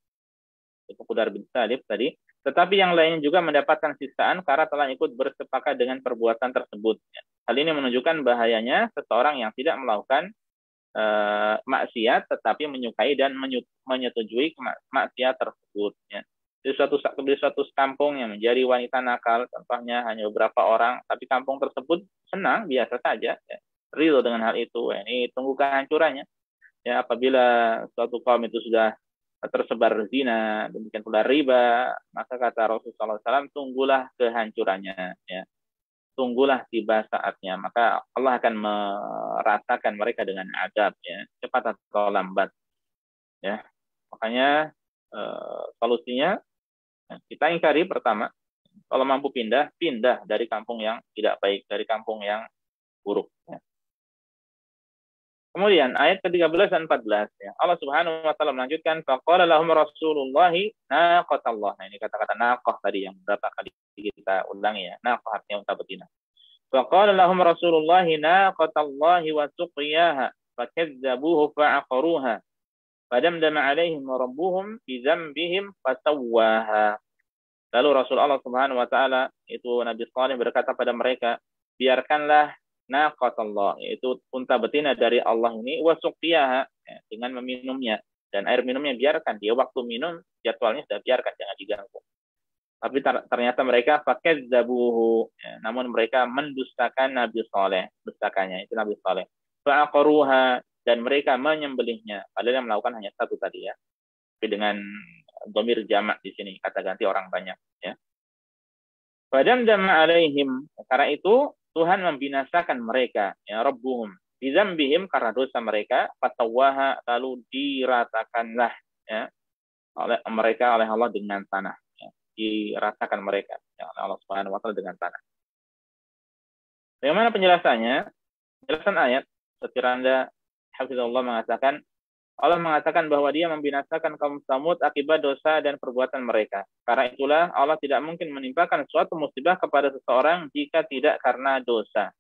itu Qudar bin Salib tadi, tetapi yang lainnya juga mendapatkan siksaan karena telah ikut bersepakat dengan perbuatan tersebut. Ya. Hal ini menunjukkan bahayanya seseorang yang tidak melakukan maksiat, tetapi menyukai dan menyetujui maksiat tersebut. Ya. Di suatu kampung yang menjadi wanita nakal, contohnya hanya beberapa orang, tapi kampung tersebut senang, biasa saja, ya, ridho dengan hal itu. Ya, ini tunggu kehancurannya. Ya, apabila suatu kaum itu sudah tersebar zina, demikian pula riba, maka kata Rasulullah SAW, tunggulah kehancurannya. Ya. Tunggulah tiba saatnya, maka Allah akan merasakan mereka dengan adab, ya, cepat atau lambat. Ya. Makanya solusinya, kita ingkari pertama, kalau mampu pindah dari kampung yang tidak baik, dari kampung yang buruk. Ya. Kemudian ayat ke-13 dan 14, ya. Allah Subhanahu wa taala melanjutkan, faqala lahum Rasulullah naqatallah. Nah, ini kata-kata naqah tadi yang berapa kali kita ulangi, ya. Naqah artinya unta betina. Faqala lahum Rasulullah naqatallah wa suqiyaha fakadzabuhu fa'aqaruha. Fadamdama 'alaihim rabbuhum bi dzambihim fasawwaha. Lalu Rasul Allah Subhanahu wa taala, itu Nabi Saleh, berkata pada mereka, biarkanlah naqatallah, yaitu unta betina dari Allah ini, wasuqiyaha, ya, dengan meminumnya, dan air minumnya biarkan dia waktu minum, jadwalnya sudah biarkan, jangan diganggu. Tapi ternyata mereka fakadzabuhu, ya, namun mereka mendustakan Nabi Saleh, dustakannya itu Nabi Saleh. Fa'aqaruha, dan mereka menyembelihnya, padahal yang melakukan hanya satu tadi, ya. Tapi dengan dhamir jamak di sini, kata ganti orang banyak, ya. Fadamdama 'alaihim, karena itu Tuhan membinasakan mereka, ya, rabbuhum bidzambihim, karena dosa mereka, fatawaha, lalu diratakanlah, ya, oleh mereka oleh Allah dengan tanah, ya. Diratakan mereka, ya, oleh Allah Subhanahu wa taala dengan tanah. Bagaimana penjelasannya? Penjelasan ayat Satiranda Hafizullah mengatakan, Allah mengatakan bahwa dia membinasakan kaum Tsamud akibat dosa dan perbuatan mereka. Karena itulah Allah tidak mungkin menimpakan suatu musibah kepada seseorang jika tidak karena dosa.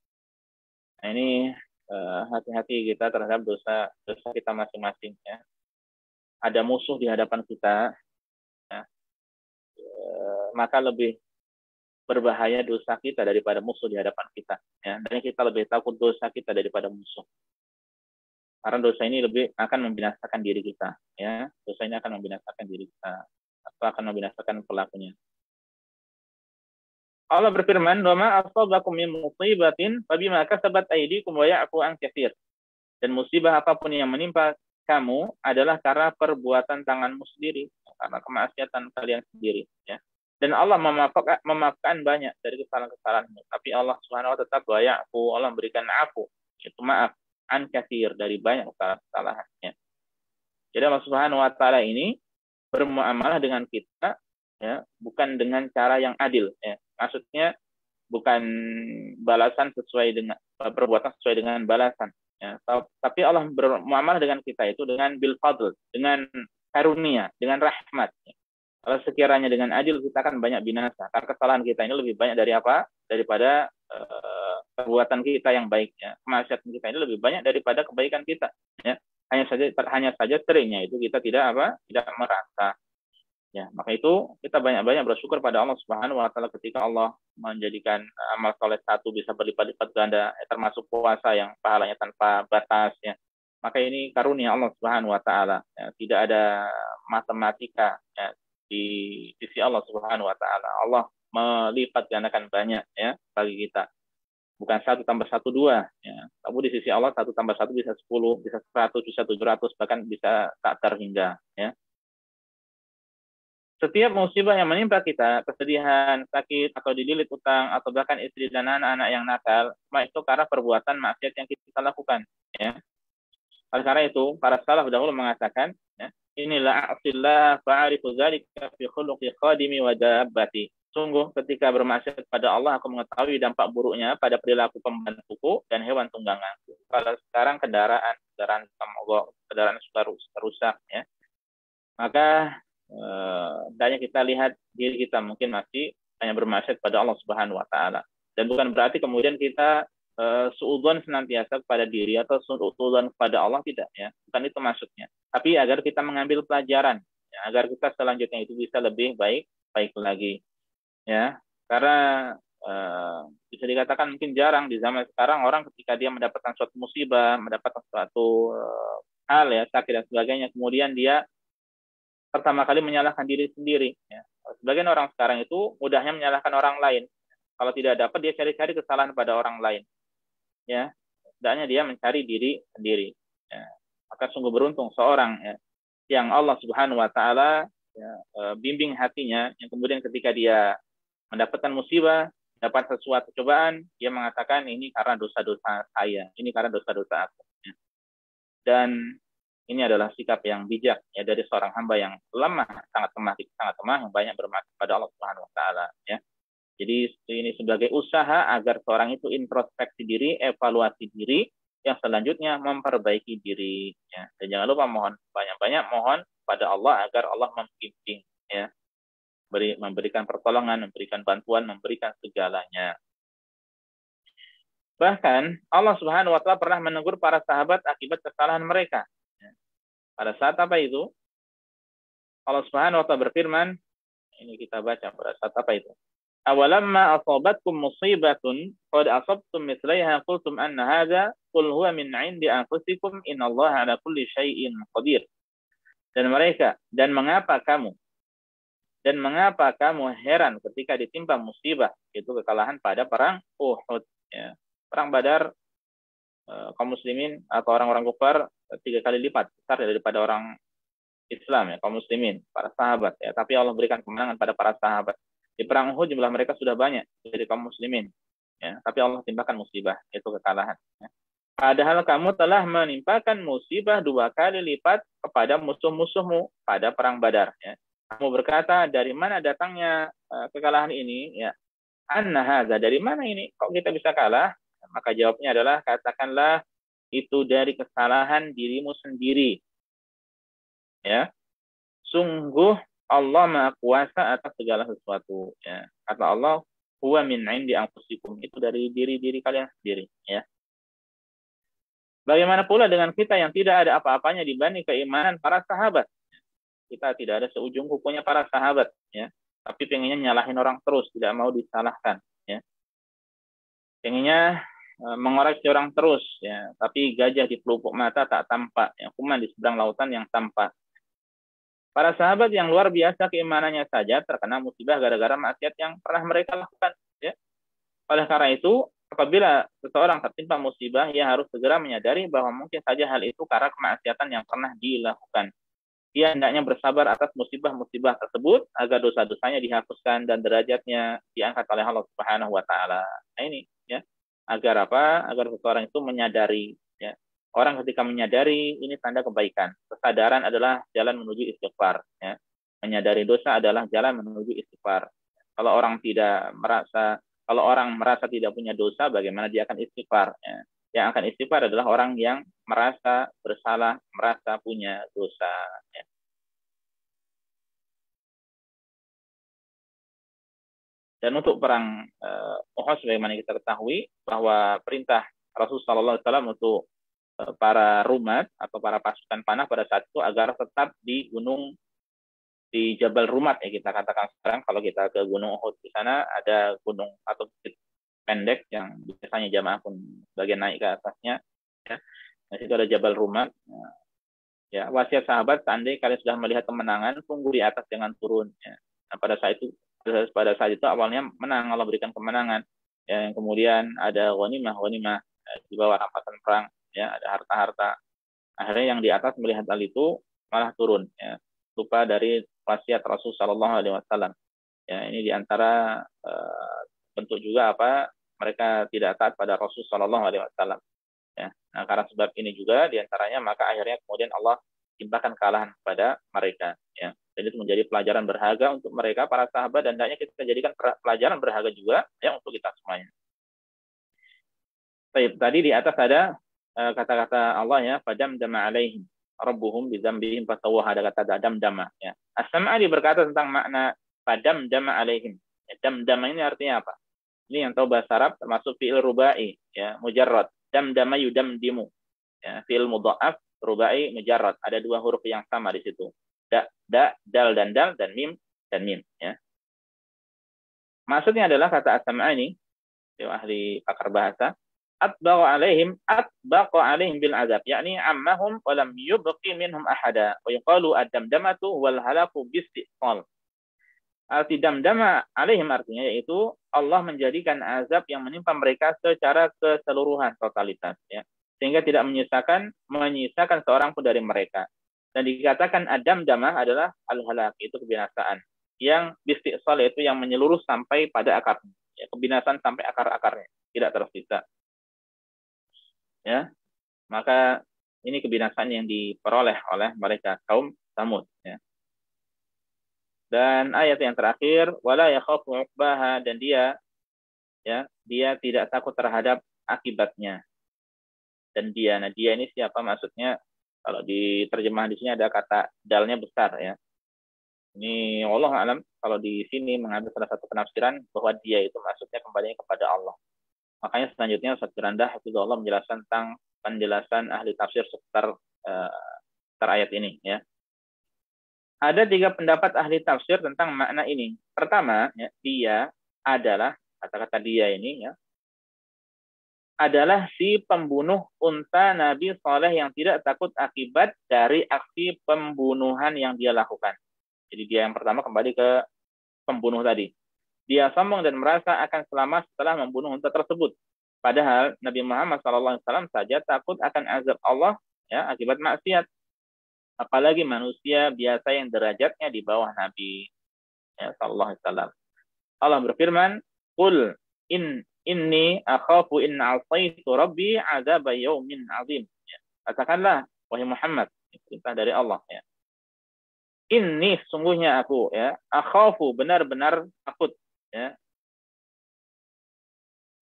Nah, ini hati-hati kita terhadap dosa kita masing-masing, ya. Ada musuh di hadapan kita, ya, maka lebih berbahaya dosa kita daripada musuh di hadapan kita, ya. Dan kita lebih takut dosa kita daripada musuh. Karena dosa ini lebih akan membinasakan diri kita, ya. Dosa ini akan membinasakan diri kita, atau akan membinasakan pelakunya. Allah berfirman, "Wa ma asabakum min musibatin fabima kasabat aydikum wa ya'fu an katsir." Dan musibah apapun yang menimpa kamu adalah karena perbuatan tanganmu sendiri, karena kemaksiatan kalian sendiri, ya. Dan Allah memaafkan banyak dari kesalahan-kesalahanmu, tapi Allah Subhanahu wa taala tetap wa ya'fu, Allah memberikan afu, itu maaf, an katsir, dari banyak kesalahannya. Jadi Allah Subhanahu wa taala ini bermuamalah dengan kita, ya, bukan dengan cara yang adil, ya. Maksudnya bukan balasan sesuai dengan perbuatan sesuai dengan balasan, ya. Tapi Allah bermuamalah dengan kita itu dengan bil fadl, dengan karunia, dengan rahmat, ya. Kalau sekiranya dengan adil, kita akan banyak binasa. Karena kesalahan kita ini lebih banyak dari apa? Daripada perbuatan kita yang baiknya. Kemaksiatan kita ini lebih banyak daripada kebaikan kita, ya. Hanya saja seringnya itu kita tidak merasa. Ya, maka itu kita banyak-banyak bersyukur pada Allah Subhanahu wa taala ketika Allah menjadikan amal soleh satu bisa berlipat-lipat ganda, termasuk puasa yang pahalanya tanpa batas, ya. Maka ini karunia Allah Subhanahu wa taala, ya. Tidak ada matematika, ya, di sisi Allah Subhanahu wa taala. Allah melipat gandakan banyak, ya, bagi kita. Bukan 1 tambah 1 2, ya. Tapi di sisi Allah 1 tambah 1 bisa 10, bisa 100, bisa 700, bahkan bisa tak terhingga, ya. Setiap musibah yang menimpa kita, kesedihan, sakit, atau dililit utang, atau bahkan istri dan anak-anak yang nakal, maka itu karena perbuatan maksiat yang kita lakukan. Ya. Oleh karena itu, para salaf dahulu mengatakan, ya, inilah a'asillah fa'arifu dzalika fi khuluqi khadimi wa dabbati. Sungguh ketika bermaksiat pada Allah, aku mengetahui dampak buruknya pada perilaku pembantuku dan hewan tungganganku. Kalau sekarang kendaraan mogok, kendaraan sudah rusak, ya, maka hendaknya kita lihat diri kita mungkin masih hanya bermaksiat pada Allah Subhanahu wa taala. Dan bukan berarti kemudian kita suudzon senantiasa kepada diri atau suudzon kepada Allah, tidak, ya. Bukan itu maksudnya. Tapi agar kita mengambil pelajaran, ya, agar kita selanjutnya itu bisa lebih baik lagi, ya. Karena bisa dikatakan mungkin jarang di zaman sekarang orang ketika dia mendapatkan suatu musibah, mendapatkan suatu hal, ya, sakit dan sebagainya, kemudian dia pertama kali menyalahkan diri sendiri. Ya. Sebagian orang sekarang itu mudahnya menyalahkan orang lain. Kalau tidak dapat, dia cari-cari kesalahan pada orang lain. Ya, hendaknya dia mencari diri sendiri. Ya. Maka sungguh beruntung seorang, ya, yang Allah Subhanahu Wa Taala, ya, bimbing hatinya, yang kemudian ketika dia mendapatkan musibah, dapat sesuatu cobaan, dia mengatakan ini karena dosa-dosa saya, ini karena dosa-dosa aku. Ya. Dan ini adalah sikap yang bijak, ya, dari seorang hamba yang lemah, sangat lemah, yang banyak bermaksud pada Allah Subhanahu Wa Taala. Ya. Jadi ini sebagai usaha agar seorang itu introspeksi diri, evaluasi diri, yang selanjutnya memperbaiki diri. Ya. Dan jangan lupa mohon banyak-banyak mohon pada Allah agar Allah membimbing, ya, memberikan pertolongan, memberikan bantuan, memberikan segalanya. Bahkan Allah Subhanahu Wa Taala pernah menegur para sahabat akibat kesalahan mereka. Pada saat apa itu? Allah Subhanahu wa taala berfirman, ini kita baca pada saat apa itu? Awalamma asabatkum musibatun qad asabtum mithlaiha qultum anna hadza qul huwa min 'indi anfusikum innallaha 'ala kulli syai'in qadir. Dan mengapa kamu heran ketika ditimpa musibah, itu kekalahan pada perang Uhud, ya. Perang Badar, kaum muslimin atau orang-orang kufar 3 kali lipat besar daripada orang Islam, ya, kaum muslimin, para sahabat, ya. Tapi Allah berikan kemenangan pada para sahabat. Di perang Uhud jumlah mereka sudah banyak dari kaum muslimin, ya. Tapi Allah timpakan musibah, itu kekalahan, ya. Padahal kamu telah menimpakan musibah 2 kali lipat kepada musuh-musuhmu pada perang Badar, ya. Kamu berkata, dari mana datangnya kekalahan ini, ya? Anna hadza, dari mana ini? Kok kita bisa kalah? Maka jawabnya adalah, katakanlah itu dari kesalahan dirimu sendiri. Ya, sungguh Allah Maha Kuasa atas segala sesuatu. Ya. Kata Allah, huwa min 'indi anfusikum, itu dari diri kalian sendiri. Ya. Bagaimana pula dengan kita yang tidak ada apa-apanya dibanding keimanan para sahabat? Kita tidak ada seujung kukunya para sahabat. Ya. Tapi pengennya nyalahin orang terus, tidak mau disalahkan. Ya. Pengennya mengoreksi orang terus, ya. Tapi gajah di pelupuk mata tak tampak, ya. Kuman di seberang lautan yang tampak. Para sahabat yang luar biasa keimanannya saja terkena musibah gara-gara maksiat yang pernah mereka lakukan, ya. Oleh karena itu, apabila seseorang tertimpa musibah, ia harus segera menyadari bahwa mungkin saja hal itu karena kemaksiatan yang pernah dilakukan. Ia hendaknya bersabar atas musibah-musibah tersebut agar dosa-dosanya dihapuskan dan derajatnya diangkat oleh Allah Subhanahu Wa Taala. Nah ini, ya. Agar apa? Agar seseorang itu menyadari, ya. Orang ketika menyadari, ini tanda kebaikan. Kesadaran adalah jalan menuju istighfar, ya. Menyadari dosa adalah jalan menuju istighfar. Kalau orang merasa tidak punya dosa, bagaimana dia akan istighfar, ya. Yang akan istighfar adalah orang yang merasa bersalah, merasa punya dosa, ya. Dan untuk perang Uhud, sebagaimana kita ketahui bahwa perintah Rasulullah SAW untuk para rumat atau para pasukan panah pada saat itu agar tetap di Jabal Rumat, ya, kita katakan sekarang. Kalau kita ke Gunung Uhud, di sana ada gunung atau bukit pendek yang biasanya jamaah pun bagian naik ke atasnya, ya. Di situ ada Jabal Rumat. Ya, wasiat sahabat, seandainya kalian sudah melihat kemenangan, tunggu di atas, jangan turun, ya. Nah, pada saat itu awalnya menang, Allah berikan kemenangan, ya. Yang kemudian ada ghanimah di bawah rampasan perang, ya, ada harta-harta. Akhirnya yang di atas melihat hal itu malah turun, ya. Lupa dari wasiat Rasul Shallallahu Alaihi Wasallam. Ya, ini diantara bentuk juga apa mereka tidak taat pada Rasul Shallallahu Alaihi Wasallam. Ya, nah karena sebab ini juga diantaranya maka akhirnya kemudian Allah timpakan kekalahan kepada mereka. Ya, dan itu menjadi pelajaran berharga untuk mereka para sahabat dan hendaknya kita jadikan pelajaran berharga juga ya untuk kita semuanya. Baik, tadi di atas ada kata-kata Allah ya, fadamdama alaihim rabbuhum bidzambihim fasawwaha, ada kata damdama ya. As-Sam'ani berkata tentang makna fadamdama alaihim. Ya, damdama ini artinya apa? Ini yang tahu bahasa Arab termasuk fi'il rubai ya, mujarrad. Damdama yudamdimu. Ya, fi'il mudha'af rubai mujarrad. Ada dua huruf yang sama di situ. Dal dan dal dan mim ya. Maksudnya adalah kata As-Sam'ani, ahli pakar bahasa, atbaqa alaihim bil azab, yakni ammahum wa lam yubqi minhum ahada, wa yuqalu ad-damdamatu wal halaku bistiqal. Arti damdama alaihim artinya yaitu Allah menjadikan azab yang menimpa mereka secara keseluruhan, totalitas ya, sehingga tidak menyisakan seorang pun dari mereka. Dan dikatakan ad-damdamah adalah al-halak, itu kebinasaan, yang bistiqal itu yang menyeluruh sampai pada akarnya ya, kebinasaan sampai akar-akarnya tidak tersisa. Ya, maka ini kebinasaan yang diperoleh oleh mereka kaum Tsamud. Ya. Dan ayat yang terakhir, wala yakhafu uqbaha, dan dia tidak takut terhadap akibatnya. Dan dia ini siapa maksudnya? Kalau di terjemahan di sini ada kata dalnya besar ya. Ini Allah alam, kalau di sini mengambil salah satu penafsiran bahwa dia itu maksudnya kembali kepada Allah. Makanya selanjutnya Ustaz Firanda Hafizahullah menjelaskan tentang penjelasan ahli tafsir seputar ayat ini ya. Ada 3 pendapat ahli tafsir tentang makna ini. Pertama, ya, dia adalah, kata-kata dia ini ya, adalah si pembunuh unta Nabi Saleh yang tidak takut akibat dari aksi pembunuhan yang dia lakukan. Jadi dia yang pertama kembali ke pembunuh tadi. Dia sombong dan merasa akan selamat setelah membunuh unta tersebut. Padahal Nabi Muhammad SAW saja takut akan azab Allah ya akibat maksiat. Apalagi manusia biasa yang derajatnya di bawah Nabi ya, SAW. Allah berfirman, "Qul inni akhafu in 'asaitu rabbi 'adzaba yaumin 'adzim." Ya. Katakanlah wahai Muhammad, perintah dari Allah ya. Ini sungguhnya aku ya, akhafu benar-benar takut ya.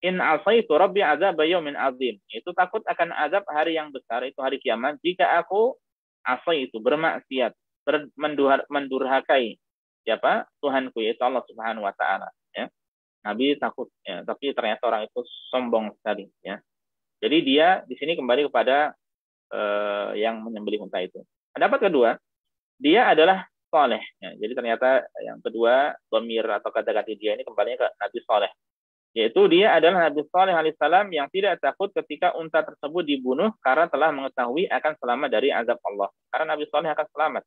In asaitu rabbi adzaba yaumin azim. Itu takut akan azab hari yang besar, itu hari kiamat, jika aku asaitu bermaksiat, mendurhakai siapa? Tuhanku, yaitu Allah Subhanahu wa taala ya. Nabi takut ya, tapi ternyata orang itu sombong sekali ya. Jadi dia di sini kembali kepada yang menyembelih unta itu. Pendapat kedua, dia adalah soleh. Ya, jadi ternyata yang kedua, dhamir atau kata-kata dia ini kembali ke Nabi Saleh. Yaitu dia adalah Nabi Saleh alaihissalam yang tidak takut ketika unta tersebut dibunuh karena telah mengetahui akan selamat dari azab Allah. Karena Nabi Saleh akan selamat.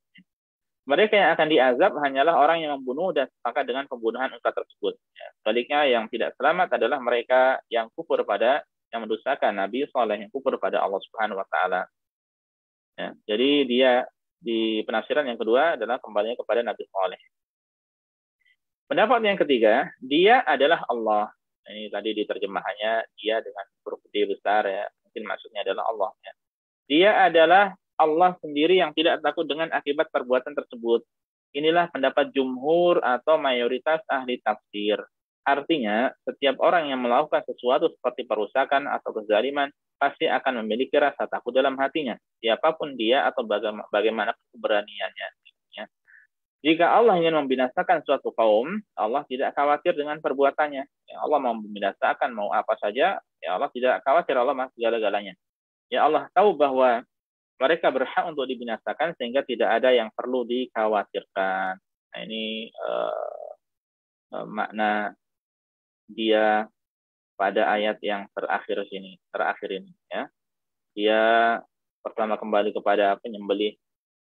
Mereka yang akan diazab hanyalah orang yang membunuh dan sepakat dengan pembunuhan unta tersebut. Ya, sebaliknya yang tidak selamat adalah mereka yang kufur pada, yang mendustakan Nabi Saleh, yang kufur pada Allah Subhanahu wa taala. Ya, jadi dia di penafsiran yang kedua adalah kembalinya kepada Nabi Saleh. Pendapat yang ketiga, dia adalah Allah. Ini tadi di terjemahannya dia dengan huruf gede besar ya. Mungkin maksudnya adalah Allah ya. Dia adalah Allah sendiri yang tidak takut dengan akibat perbuatan tersebut. Inilah pendapat jumhur atau mayoritas ahli tafsir. Artinya, setiap orang yang melakukan sesuatu seperti perusakan atau kezaliman pasti akan memiliki rasa takut dalam hatinya, siapapun dia atau bagaimana keberaniannya. Ya. Jika Allah ingin membinasakan suatu kaum, Allah tidak khawatir dengan perbuatannya. Ya, Allah mau membinasakan mau apa saja, ya Allah tidak khawatir, Allah mah segala-galanya. Ya Allah tahu bahwa mereka berhak untuk dibinasakan sehingga tidak ada yang perlu dikhawatirkan. Nah, ini makna dia pada ayat yang terakhir ini ya. Dia pertama kembali kepada penyembelih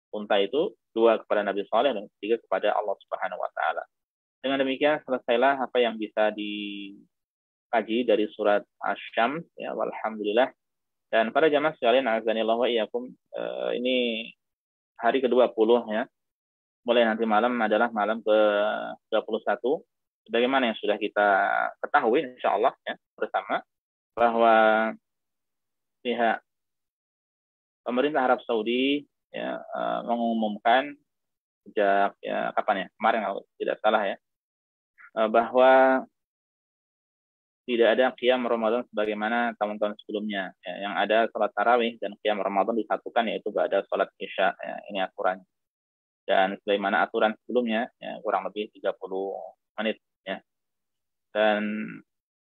unta itu, dua kepada Nabi Saleh, dan ketiga kepada Allah Subhanahu wa taala. Dengan demikian selesailah apa yang bisa dikaji dari surat Asy-Syams ya, walhamdulillah. Dan para jamaah sekalian azanillahu wa iyyakum, ini hari ke-20 ya. mulai nanti malam adalah malam ke-21. Sebagaimana yang sudah kita ketahui insya Allah ya, bersama, bahwa pihak pemerintah Arab Saudi ya, mengumumkan sejak ya, kapan ya, kemarin kalau tidak salah ya, bahwa tidak ada qiyam Ramadan sebagaimana tahun-tahun sebelumnya. Ya, yang ada salat tarawih dan qiyam Ramadan disatukan, yaitu ada salat isya. Ya, ini aturannya. Dan sebagaimana aturan sebelumnya, ya, kurang lebih 30 menit. Ya. Dan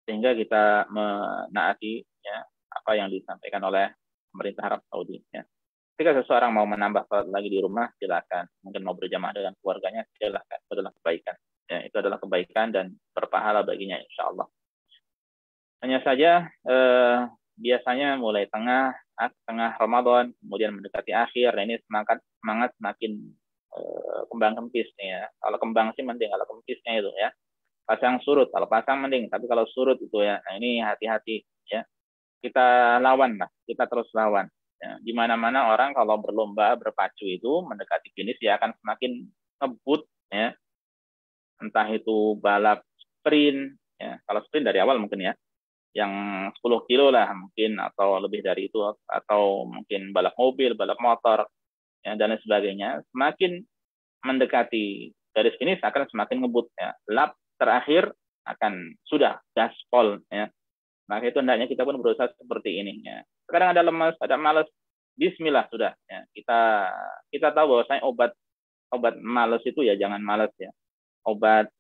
sehingga kita menaati ya, apa yang disampaikan oleh pemerintah Arab Saudi. Ya. Ketika seseorang mau menambah salat lagi di rumah, silakan. Mungkin mau berjamaah dengan keluarganya, silakan. Itu adalah kebaikan. Ya, itu adalah kebaikan dan berpahala baginya insya Allah. Hanya saja biasanya mulai tengah Ramadan, kemudian mendekati akhir, nah ini semangat semakin kembang kempis nih ya. Kalau kembang sih mending, kalau kempisnya itu ya. Pasang surut, kalau pasang mending, tapi kalau surut itu ya, nah ini hati-hati ya. Kita lawan lah, kita terus lawan. Ya. Di mana-mana orang kalau berlomba berpacu itu mendekati finish ya akan semakin ngebut ya. Entah itu balap sprint ya. Kalau sprint dari awal mungkin ya, yang 10 kilo lah mungkin, atau lebih dari itu, atau mungkin balap mobil, balap motor, ya, dan lain sebagainya. Semakin mendekati garis finish akan semakin ngebut. Ya. Lap terakhir akan sudah gaspol. Ya. Maka itu hendaknya kita pun berusaha seperti ini. Ya. Sekarang ada lemas, ada malas, bismillah sudah. Ya. Kita tahu bahwasanya obat malas itu ya jangan malas ya. Obat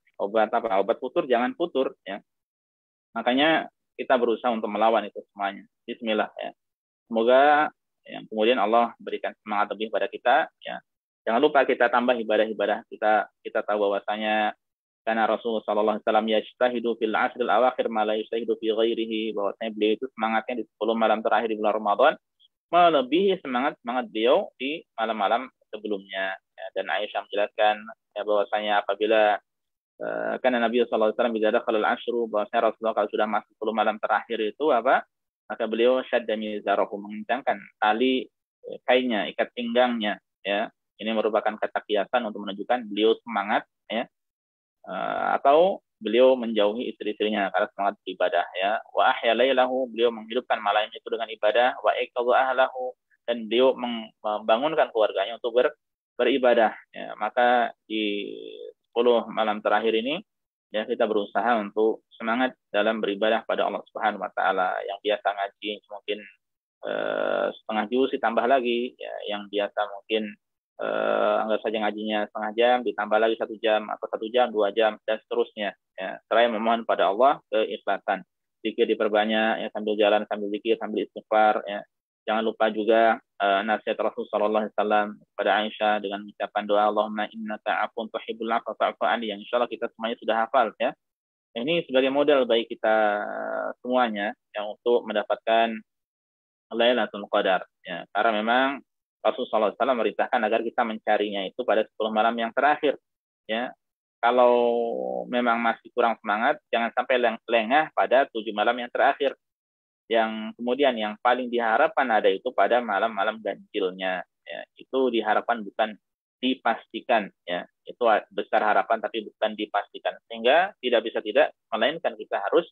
apa? Obat futur jangan futur. Ya. Makanya kita berusaha untuk melawan itu semuanya. Bismillah ya. Semoga yang kemudian Allah berikan semangat lebih pada kita ya. Jangan lupa kita tambah ibadah-ibadah kita. Kita tahu bahwasanya karena Rasulullah sallallahu alaihi wasallam yajtahidu fil ashril awakhir ma la yajtahidu fi ghairihi, bahwasanya beliau itu semangatnya di 10 malam terakhir di bulan Ramadan melebihi semangat beliau di malam-malam sebelumnya. Ya, dan Aisyah menjelaskan ya, bahwasanya apabila karena Nabi sallallahu alaihi wasallam bila dakhala al-ashru, bahwasanya Rasulullah kalau sudah masuk 10 malam terakhir itu apa? Maka beliau syadda mizarahu, mengencangkan tali kainnya, ikat pinggangnya ya. Ini merupakan kata kiasan untuk menunjukkan beliau semangat ya. Atau beliau menjauhi istri-istrinya karena semangat beribadah ya. Wa ahya lailahu, beliau menghidupkan malam itu dengan ibadah. Wa iqadha ahlahu, dan beliau membangunkan keluarganya untuk beribadah ya. Maka di 10 malam terakhir ini ya kita berusaha untuk semangat dalam beribadah pada Allah Subhanahu wa taala. Yang biasa ngaji mungkin setengah juz ditambah lagi ya, yang biasa mungkin anggap saja ngajinya setengah jam ditambah lagi 1 jam, atau 1 jam 2 jam dan seterusnya ya. Seraya memohon pada Allah keikhlasan. Zikir diperbanyak ya, sambil jalan sambil zikir sambil istighfar ya. Jangan lupa juga nasihat Rasulullah sallallahu alaihi wasallam kepada Aisyah dengan mengucapkan doa Allahumma innaka afun tuhibbul afwa fa'fu anni, yang insyaallah kita semuanya sudah hafal ya. Ini sebagai modal bagi kita semuanya yang untuk mendapatkan Lailatul Qadar ya. Karena memang Rasulullah SAW merintahkan agar kita mencarinya itu pada 10 malam yang terakhir ya. Kalau memang masih kurang semangat, jangan sampai lengah pada 7 malam yang terakhir. Yang kemudian yang paling diharapkan ada itu pada malam-malam ganjilnya ya. Itu diharapkan, bukan dipastikan ya. Itu besar harapan tapi bukan dipastikan, sehingga tidak bisa tidak melainkan kita harus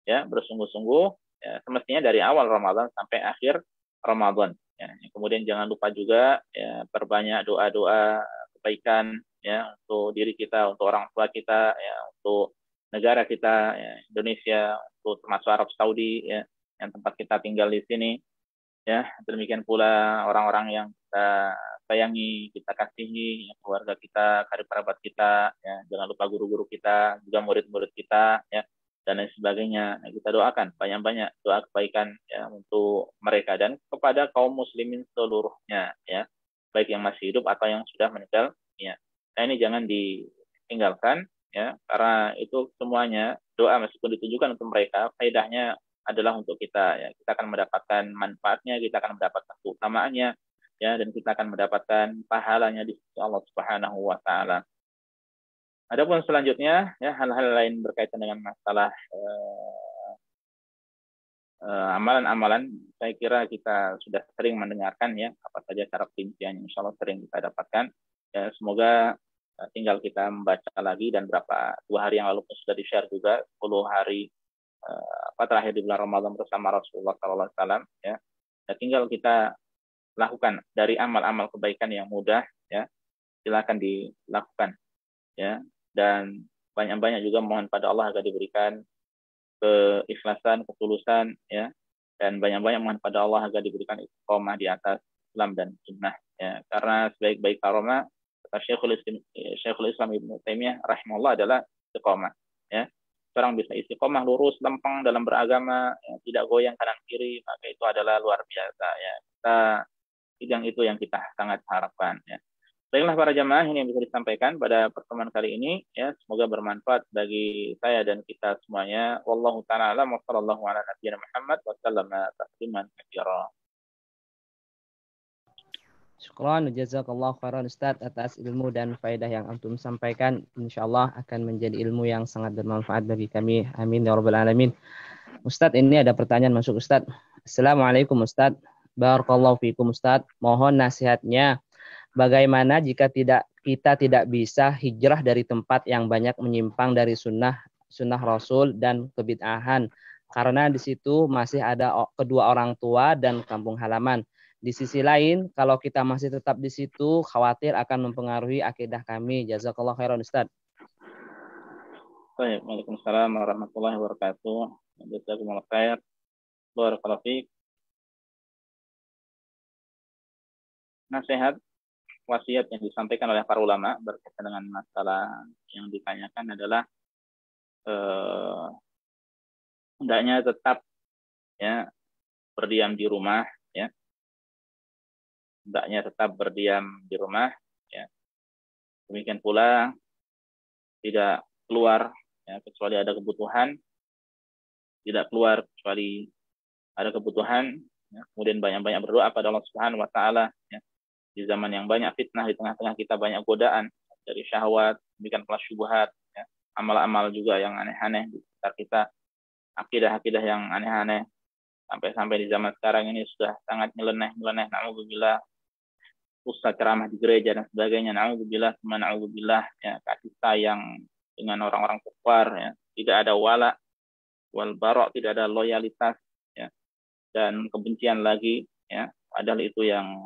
ya bersungguh-sungguh ya, semestinya dari awal Ramadan sampai akhir Ramadan ya. Kemudian jangan lupa juga ya, perbanyak doa-doa kebaikan ya, untuk diri kita, untuk orang tua kita ya, untuk negara kita ya, Indonesia, untuk termasuk Arab Saudi ya, yang tempat kita tinggal di sini ya. Demikian pula orang-orang yang kita sayangi, kita kasihi, ya, keluarga kita, karib kerabat kita ya. Jangan lupa guru-guru kita, juga murid-murid kita ya, dan lain sebagainya. Nah, kita doakan banyak-banyak doa kebaikan ya untuk mereka dan kepada kaum muslimin seluruhnya ya, baik yang masih hidup atau yang sudah meninggal ya. Nah, ini jangan ditinggalkan ya, karena itu semuanya doa meskipun ditujukan untuk mereka, faedahnya adalah untuk kita ya. Kita akan mendapatkan manfaatnya, kita akan mendapatkan keutamaannya ya, dan kita akan mendapatkan pahalanya di sisi Allah Subhanahu wa taala. Adapun selanjutnya ya, hal-hal lain berkaitan dengan masalah amalan-amalan, saya kira kita sudah sering mendengarkan ya, apa saja cara perinciannya, insya Allah sering kita dapatkan. Ya, semoga tinggal kita membaca lagi, dan 2 hari yang lalu sudah di-share juga 10 hari terakhir di bulan Ramadan bersama Rasulullah SAW, ya. Dan tinggal kita lakukan dari amal-amal kebaikan yang mudah, ya, silakan dilakukan, ya. Dan banyak-banyak juga mohon pada Allah agar diberikan keikhlasan, ketulusan, ya, dan banyak-banyak mohon pada Allah agar diberikan istiqomah di atas Islam dan sunnah, ya. Karena sebaik-baik karomah, kata Syekhul Islam Ibnu Taimiyah rahimahullah, adalah istiqomah, ya. Seorang bisa istiqomah, lurus, lempeng dalam beragama, ya, tidak goyang kanan kiri, maka itu adalah luar biasa, ya. Itu yang kita sangat harapkan, ya. Baiklah para jamaah, ini yang bisa disampaikan pada pertemuan kali ini, ya. Semoga bermanfaat bagi saya dan kita semuanya. Wallahu ta'ala a'lam wa sallallahu ala nabiyyina Muhammad wa sallama tasliman katsira. Syukran, jazakallah khairan Ustaz atas ilmu dan faedah yang antum sampaikan. Insyaallah akan menjadi ilmu yang sangat bermanfaat bagi kami. Amin ya rabbal alamin. Ustaz, ini ada pertanyaan masuk Ustaz. Assalamualaikum Ustaz. Barakallahu fikum Ustaz. Mohon nasihatnya. Bagaimana jika kita tidak bisa hijrah dari tempat yang banyak menyimpang dari sunnah Rasul dan kebid'ahan, karena di situ masih ada kedua orang tua dan kampung halaman. Di sisi lain, kalau kita masih tetap di situ, khawatir akan mempengaruhi akidah kami. Jazakallah khairan Ustaz. Baik, Waalaikumsalam warahmatullahi wabarakatuh. Jazakumullah khair. Barakallahu fiik. Nasihat, wasiat yang disampaikan oleh para ulama berkaitan dengan masalah yang ditanyakan adalah hendaknya tetap, ya, berdiam di rumah, ya. Hendaknya tetap berdiam di rumah, ya. Demikian pula tidak keluar, ya, kecuali ada kebutuhan. Tidak keluar kecuali ada kebutuhan, ya. Kemudian banyak-banyak berdoa pada Allah Subhanahu wa taala, ya. Di zaman yang banyak fitnah, di tengah-tengah kita banyak godaan dari syahwat, demikian pula syubhat, ya. Amal-amal juga yang aneh-aneh di sekitar kita, akidah-akidah yang aneh-aneh, sampai-sampai di zaman sekarang ini sudah sangat nyeleneh, na'udzubillah, ustaz ceramah di gereja dan sebagainya, na'udzubillah, ya, kasih sayang dengan orang-orang kufar, ya. Tidak ada wala wal bara', tidak ada loyalitas, ya, dan kebencian lagi, ya. Padahal itu yang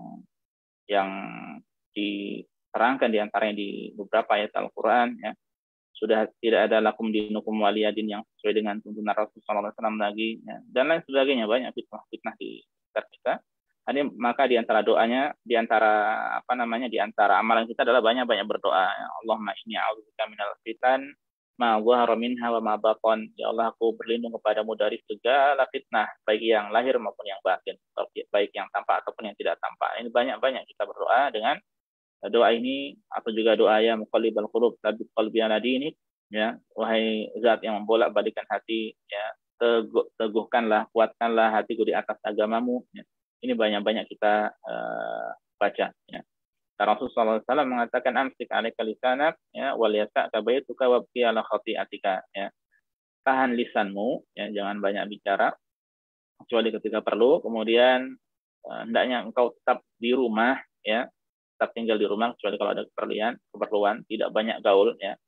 diterangkan diantaranya di beberapa ayat Al-Quran, ya. Sudah tidak ada lakum dinukum waliyadin yang sesuai dengan tuntunan Rasulullah SAW lagi, ya. Dan lain sebagainya, banyak fitnah di sekitar kita. Maka di antara doanya, di antara amalan kita adalah banyak-banyak berdoa, ya. Allahumma inni a'udzubika minal fitan ma dhahara minha wa ma batan. Ya Allah, aku berlindung kepadamu dari segala fitnah, baik yang lahir maupun yang batin, baik yang tampak ataupun yang tidak tampak. Ini banyak-banyak kita berdoa dengan doa ini, atau juga doa ya muqallibal qulub tsabbit qalbi ala dinik, ya. Wahai zat yang membolak-balikkan hati, ya, teguhkanlah, kuatkanlah hatiku di atas agamamu, ya. Ini banyak-banyak kita baca, ya. Rasulullah SAW mengatakan amsik alaika lisanak, ya, wal yasa'ka baituka wabki ala khati'atika, ya. Tahan lisanmu, ya, jangan banyak bicara kecuali ketika perlu. Kemudian hendaknya engkau tetap di rumah, ya, tetap tinggal di rumah kecuali kalau ada keperluan, tidak banyak gaul, ya,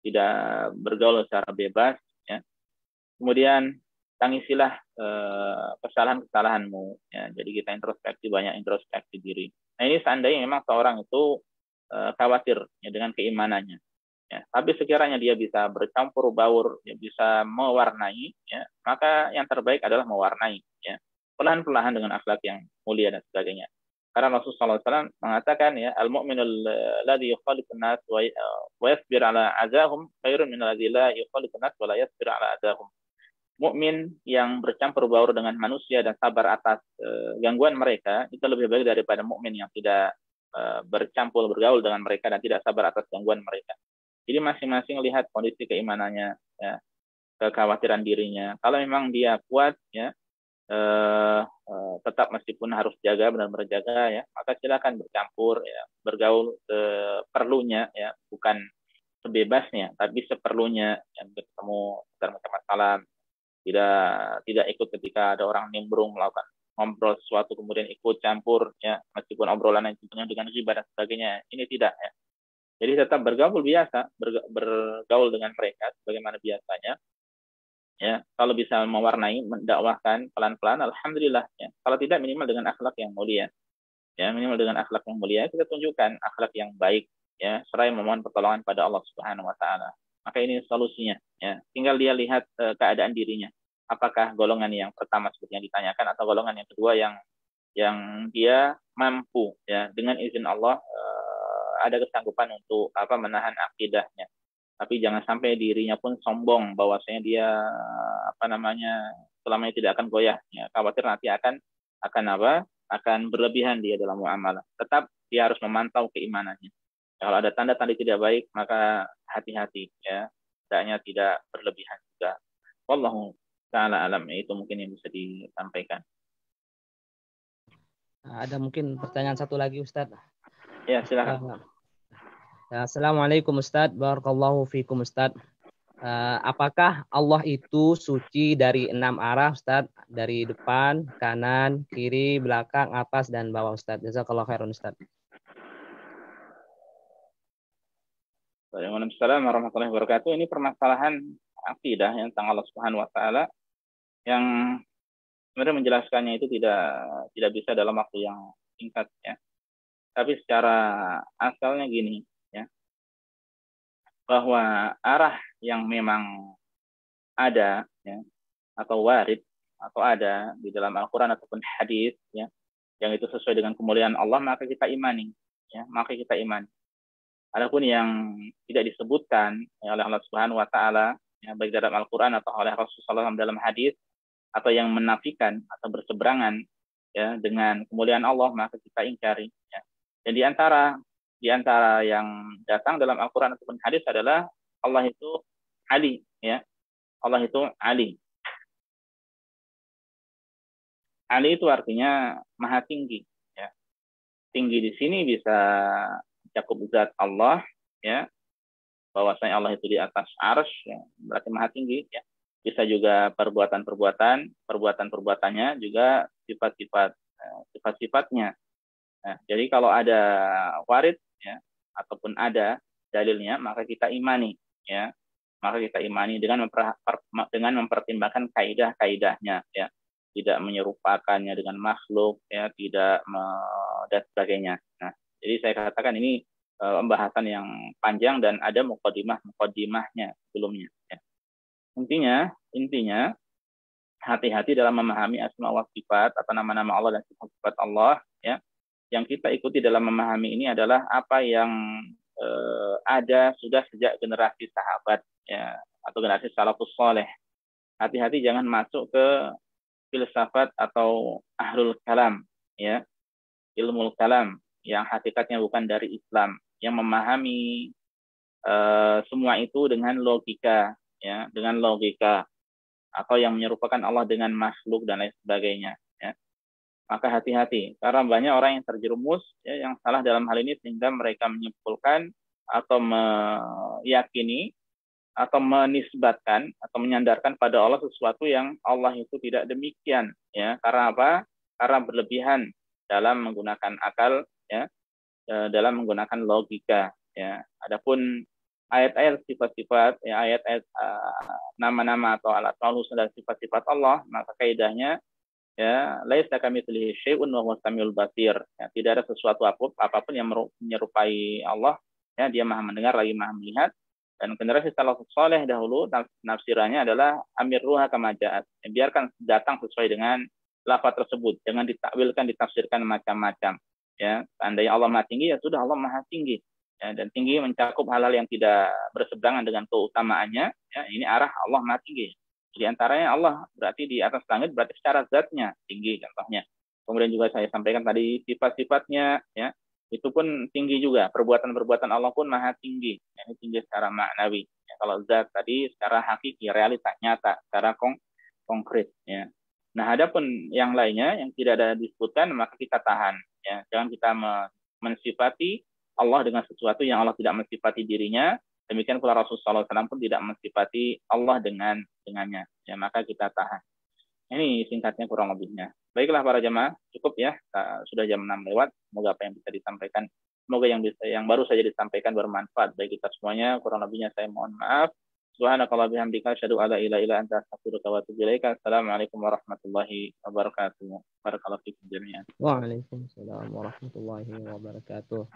tidak bergaul secara bebas, ya. Kemudian tangisilah kesalahan-kesalahanmu, ya. Jadi kita banyak introspeksi diri. Nah, ini seandainya memang seorang itu khawatir, ya, dengan keimanannya, ya. Tapi sekiranya dia bisa bercampur baur, ya, bisa mewarnai, ya, maka yang terbaik adalah mewarnai, ya, pelan-pelan dengan akhlak yang mulia dan sebagainya. Karena Rasulullah SAW mengatakan, ya, al-mu'minul ladzi yukhaliqun nas wa yasbir ala azahum khairun min alladzi la yukhaliqun nas wa la yasbir ala azahum. Mukmin yang bercampur baur dengan manusia dan sabar atas gangguan mereka itu lebih baik daripada mukmin yang tidak bercampur bergaul dengan mereka dan tidak sabar atas gangguan mereka. Jadi masing-masing lihat kondisi keimanannya, ya, kekhawatiran dirinya. Kalau memang dia kuat, ya, tetap meskipun harus benar-benar jaga, ya, maka silakan bercampur, ya, bergaul seperlunya, ya, bukan sebebasnya, tapi seperlunya, ya, bertemu, bermasalah, tidak ikut ketika ada orang nimbrung melakukan ngobrol sesuatu kemudian ikut campur ya, meskipun obrolannya penuh dengan ghibah dan sebagainya. Ini tidak ya. Jadi tetap bergaul biasa, bergaul dengan mereka sebagaimana biasanya. Ya, kalau bisa mewarnai, mendakwahkan pelan-pelan, alhamdulillah ya. Kalau tidak, minimal dengan akhlak yang mulia. Ya, minimal dengan akhlak yang mulia kita tunjukkan akhlak yang baik ya, seraya memohon pertolongan pada Allah Subhanahu wa taala. Maka ini solusinya ya. Tinggal dia lihat keadaan dirinya. Apakah golongan yang pertama seperti yang ditanyakan atau golongan yang kedua yang dia mampu ya dengan izin Allah ada kesanggupan untuk menahan akidahnya. Tapi jangan sampai dirinya pun sombong bahwasanya dia selamanya tidak akan goyah ya. Khawatir nanti akan berlebihan dia dalam muamalah. Tetap dia harus memantau keimanannya. Kalau ada tanda-tanda tidak baik, maka hati-hati ya. Hendaknya tidak berlebihan juga. Wallahu ta'ala alam. Itu mungkin yang bisa disampaikan. Ada mungkin pertanyaan satu lagi, Ustaz. Ya, silakan. Assalamualaikum Ustaz. Barakallahu fikum Ustaz. Apakah Allah itu suci dari 6 arah Ustaz? Dari depan, kanan, kiri, belakang, atas, dan bawah Ustaz. Jazakallahu khairan Ustaz. Waalaikumsalam warahmatullahi wabarakatuh. Ini permasalahan akidah yang tentang Allah Subhanahu wa taala yang sebenarnya menjelaskannya itu tidak bisa dalam waktu yang singkat ya. Tapi secara asalnya gini ya. Bahwa arah yang memang ada ya atau warid atau ada di dalam Al-Qur'an ataupun hadis ya yang itu sesuai dengan kemuliaan Allah, maka kita imani ya, maka kita imani. Adapun yang tidak disebutkan oleh Allah Subhanahu wa taala ya, baik dalam Al-Qur'an atau oleh Rasulullah SAW dalam hadis atau yang menafikan atau berseberangan ya dengan kemuliaan Allah, maka kita ingkari ya. Dan di antara yang datang dalam Al-Qur'an ataupun hadis adalah Allah itu Ali ya. Allah itu Ali. Ali itu artinya maha tinggi ya. Tinggi di sini bisa cakup zat Allah ya, bahwasanya Allah itu di atas arsy ya, berarti maha tinggi ya. Bisa juga perbuatannya juga sifat-sifatnya. Nah, jadi kalau ada warid ya ataupun ada dalilnya, maka kita imani ya. Maka kita imani dengan mempertimbangkan kaidah-kaidahnya ya. Tidak menyerupakannya dengan makhluk ya, dan sebagainya. Nah, jadi saya katakan ini pembahasan yang panjang dan ada mukadimahnya sebelumnya. Ya. Intinya hati-hati dalam memahami asma wa sifat atau nama-nama Allah dan sifat-sifat Allah. Ya. Yang kita ikuti dalam memahami ini adalah apa yang ada sudah sejak generasi sahabat ya, atau generasi salafus saleh. Hati-hati jangan masuk ke filsafat atau ahlul kalam ya, ilmu kalam yang hakikatnya bukan dari Islam, yang memahami semua itu dengan logika ya, atau yang menyerupakan Allah dengan makhluk dan lain sebagainya ya. Maka hati-hati karena banyak orang yang terjerumus ya, yang salah dalam hal ini sehingga mereka menyimpulkan atau meyakini atau menisbatkan atau menyandarkan pada Allah sesuatu yang Allah itu tidak demikian ya. Karena apa? Karena berlebihan dalam menggunakan akal ya, dalam menggunakan logika ya. Adapun ayat-ayat sifat-sifat ya, ayat-ayat nama-nama atau al-asmaul husna dan sifat-sifat Allah, maka kaidahnya ya laisa kamitslihi syai'un wa huwas samiul basir ya, tidak ada sesuatu apapun yang menyerupai Allah ya, dia maha mendengar lagi maha melihat. Dan generasi salafus saleh dahulu nafsirannya adalah amirruha kama ja'at. Biarkan datang sesuai dengan lafaz tersebut, jangan ditakwilkan, ditafsirkan macam-macam. Ya, seandainya Allah Maha Tinggi ya sudah Allah Maha Tinggi. Ya, dan tinggi mencakup hal-hal yang tidak berseberangan dengan keutamaannya. Ya, ini arah Allah Maha Tinggi. Di antaranya Allah berarti di atas langit, berarti secara zatnya tinggi contohnya. Kemudian juga saya sampaikan tadi sifat-sifatnya ya, itu pun tinggi juga. Perbuatan-perbuatan Allah pun maha tinggi. Ini tinggi secara maknawi. Ya, kalau zat tadi secara hakiki, realitas nyata, secara konkret. Ya. Nah, adapun yang lainnya yang tidak ada disebutkan, maka kita tahan. Ya. Jangan kita mensifati Allah dengan sesuatu yang Allah tidak mensifati dirinya. Demikian pula Rasulullah SAW pun tidak mensifati Allah dengannya. Ya, maka kita tahan. Ini singkatnya kurang lebihnya. Baiklah para jemaah, cukup ya. Sudah jam 6 lewat. Semoga apa yang bisa disampaikan, semoga yang baru saja disampaikan bermanfaat bagi kita semuanya. Kurang lebihnya saya mohon maaf. Subhanakallah bihamdika asyhadu alla ilaha illa anta astaghfiruka wa atubu ilaika. Assalamualaikum warahmatullahi wabarakatuh. Barakallahu fikum jami'an. Waalaikumsalam warahmatullahi wabarakatuh.